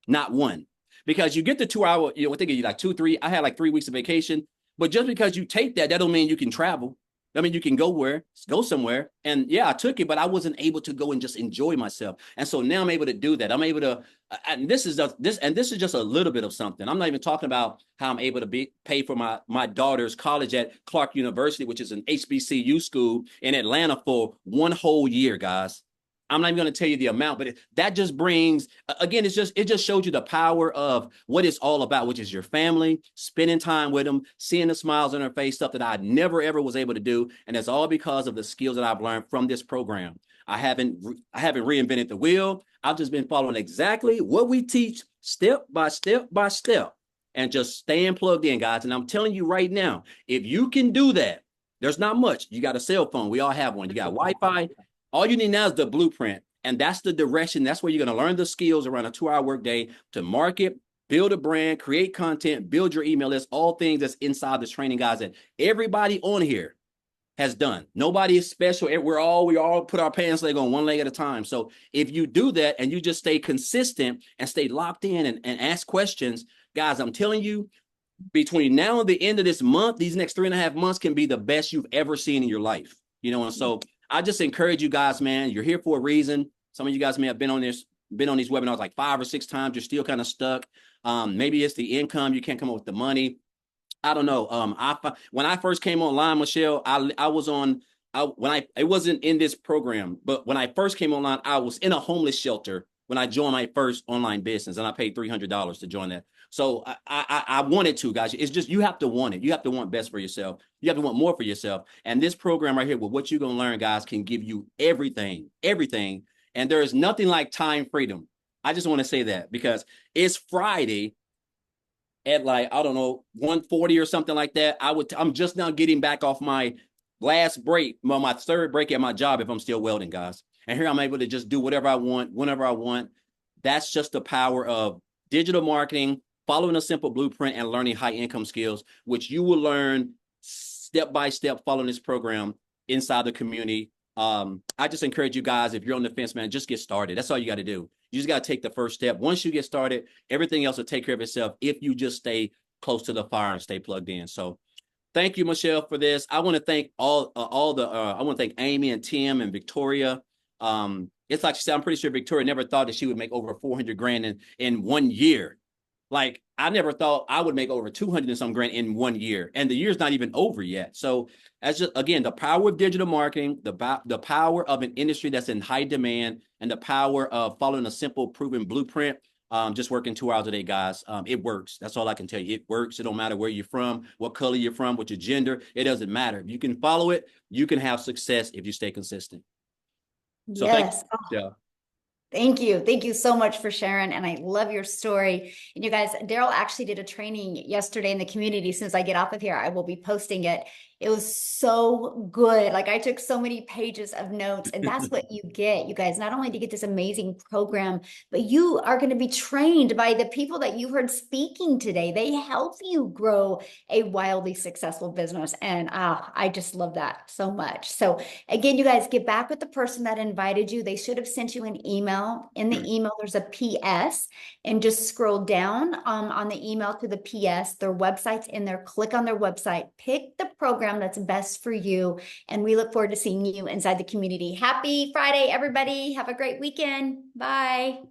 Not one. Because you get the 2 hour, I think you like 2, 3. I had like 3 weeks of vacation. But just because you take that don't mean you can travel. I mean, you can go somewhere. And yeah, I took it, but I wasn't able to go and just enjoy myself. And so now I'm able to do that. I'm able to, and this is just a little bit of something. I'm not even talking about how I'm able to pay for my daughter's college at Clark University, which is an HBCU school in Atlanta for 1 whole year, guys. I'm not even going to tell you the amount, but that just brings, again, it just shows you the power of what it's all about, which is your family, spending time with them, seeing the smiles on their face, stuff that I never, ever was able to do. And it's all because of the skills that I've learned from this program. I haven't reinvented the wheel. I've just been following exactly what we teach step by step by step and just staying plugged in, guys. And I'm telling you right now, if you can do that, there's not much. You got a cell phone. We all have one. You got Wi-Fi. All you need now is the blueprint. And that's the direction. That's where you're going to learn the skills around a 2-hour workday to market, build a brand, create content, build your email list, all things that's inside this training, guys, that everybody on here has done. Nobody is special. We all put our pants leg on one leg at a time. So if you do that and you just stay consistent and stay locked in and ask questions, guys, I'm telling you, between now and the end of this month, these next 3.5 months can be the best you've ever seen in your life. And so I just encourage you guys, man, you're here for a reason. Some of you guys may have been on these webinars like 5 or 6 times. You're still kind of stuck. Maybe it's the income. You can't come up with the money. I don't know. When I first came online, Michelle, it wasn't in this program, but when I first came online, I was in a homeless shelter when I joined my first online business, and I paid $300 to join that. So I wanted to, guys. It's just, you have to want it. You have to want best for yourself. You have to want more for yourself. And this program right here, with what you're going to learn, guys, can give you everything. And there is nothing like time freedom. I just want to say that because it's Friday at like, I don't know, 1:40 or something like that. I'm just now getting back off my last break, my third break at my job if I'm still welding, guys. And here I'm able to just do whatever I want, whenever I want. That's just the power of digital marketing, following a simple blueprint, and learning high income skills, which you will learn step by step following this program inside the community. I just encourage you guys, if you're on the fence, man, just get started. That's all you got to do. You just got to take the first step. Once you get started, everything else will take care of itself if you just stay close to the fire and stay plugged in. So thank you, Michelle, for this. I want to thank I want to thank Amy and Tim and Victoria. It's like she said, I'm pretty sure Victoria never thought that she would make over 400 grand in 1 year. Like, I never thought I would make over 200 and some grand in 1 year, and the year's not even over yet. So that's just, again, the power of digital marketing, the power of an industry that's in high demand, and the power of following a simple, proven blueprint just working 2 hours a day, guys. It works. That's all I can tell you. It works. It don't matter where you're from, what color you're from, what your gender. It doesn't matter. If you can follow it, you can have success if you stay consistent. So Yes. yeah. Thank you. Thank you so much for sharing. And I love your story. And you guys, Daryl actually did a training yesterday in the community. As soon as I get off of here, I will be posting it. It was so good. Like I took so many pages of notes, and that's what you get, you guys. Not only do you get this amazing program, but you are going to be trained by the people that you heard speaking today. They help you grow a wildly successful business. And I just love that so much. So again, you guys, get back with the person that invited you. They should have sent you an email. In the email, there's a PS, and just scroll down on the email to the PS. Their website's in there. Click on their website. Pick the program that's best for you. And we look forward to seeing you inside the community. Happy Friday, everybody. Have a great weekend. Bye.